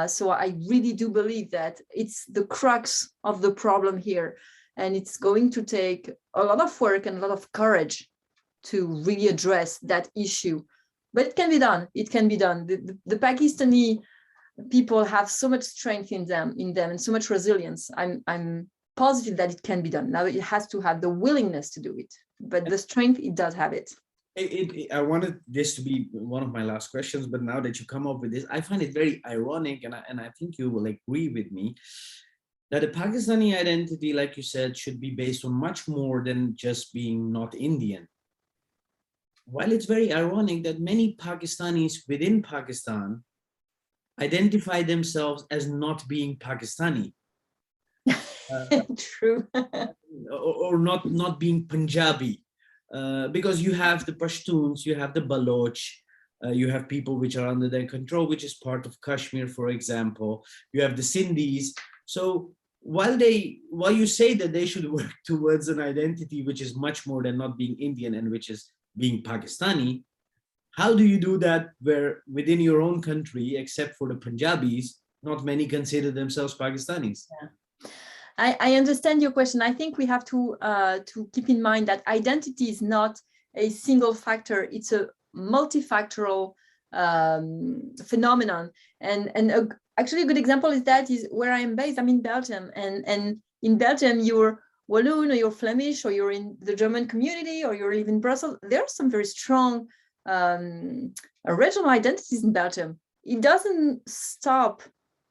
So I really do believe that it's the crux of the problem here, and it's going to take a lot of work and a lot of courage to really address that issue. But it can be done. It can be done. The Pakistani people have so much strength in them, and so much resilience. I'm positive that it can be done. Now it has to have the willingness to do it, but the strength, it does have it. I wanted this to be one of my last questions, but now that you come up with this, I find it very ironic, and I think you will agree with me, that the Pakistani identity, like you said, should be based on much more than just being not Indian. While it's very ironic that many Pakistanis within Pakistan identify themselves as not being Pakistani. True. or not being Punjabi, because you have the Pashtuns, you have the Baloch, you have people which are under their control, which is part of Kashmir, for example. You have the Sindhis. So while you say that they should work towards an identity which is much more than not being Indian and which is being Pakistani, how do you do that where within your own country, except for the Punjabis, not many consider themselves Pakistanis? Yeah. I understand your question. I think we have to keep in mind that identity is not a single factor. It's a multifactorial phenomenon. And actually a good example is where I am based. I'm in Belgium. And in Belgium, you're Walloon, or you're Flemish, or you're in the German community, or you live in Brussels. There are some very strong regional identities in Belgium. It doesn't stop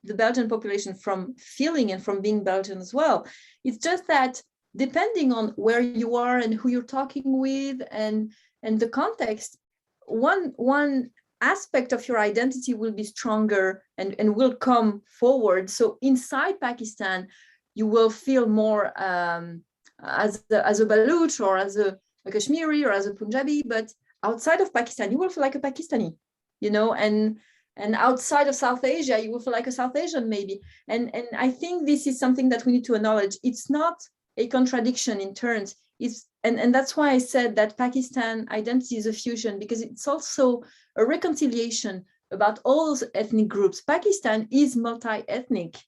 the Belgian population from feeling and from being Belgian as well. It's just that depending on where you are and who you're talking with and the context, one aspect of your identity will be stronger and will come forward. So inside Pakistan, you will feel more as a Baloch, or as a Kashmiri, or as a Punjabi, but outside of Pakistan, you will feel like a Pakistani, and outside of South Asia, you will feel like a South Asian maybe. And I think this is something that we need to acknowledge. It's not a contradiction in terms. And that's why I said that Pakistan identity is a fusion, because it's also a reconciliation about all those ethnic groups. Pakistan is multi-ethnic,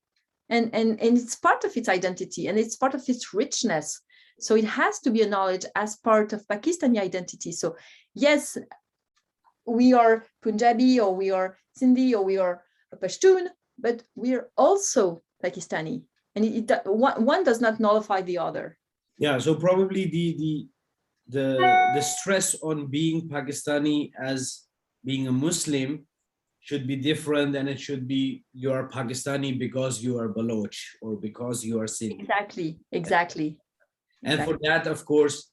and it's part of its identity, and it's part of its richness. So it has to be acknowledged as part of Pakistani identity. So yes, we are Punjabi, or we are Sindhi, or we are a Pashtun, but we are also Pakistani, and one does not nullify the other. Yeah, so probably the stress on being Pakistani as being a Muslim should be different than it should be you are Pakistani because you are Baloch or because you are Sindhi. Exactly. And for that, of course,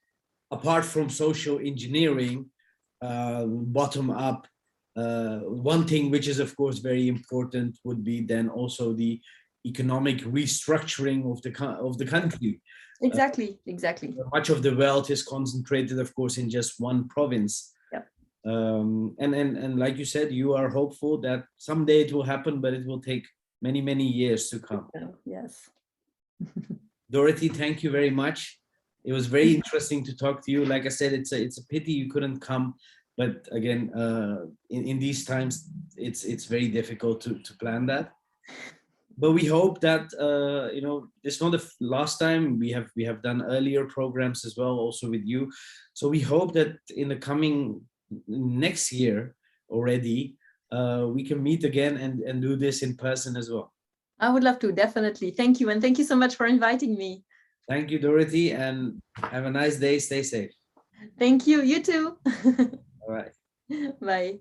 apart from social engineering, bottom up, one thing which is of course very important would be then also the economic restructuring of the country. Exactly. Much of the wealth is concentrated, of course, in just one province. Yep. And like you said, you are hopeful that someday it will happen, but it will take many years to come. Yes. Dorothee, thank you very much. It was very interesting to talk to you. Like I said, it's a pity you couldn't come, but again, in these times, it's very difficult to plan that. But we hope that it's not the last time. We have done earlier programs as well, also with you. So we hope that in the coming next year already, we can meet again and do this in person as well. I would love to, definitely. Thank you, and thank you so much for inviting me. Thank you, Dorothee, and have a nice day. Stay safe. Thank you. You too. All right. Bye.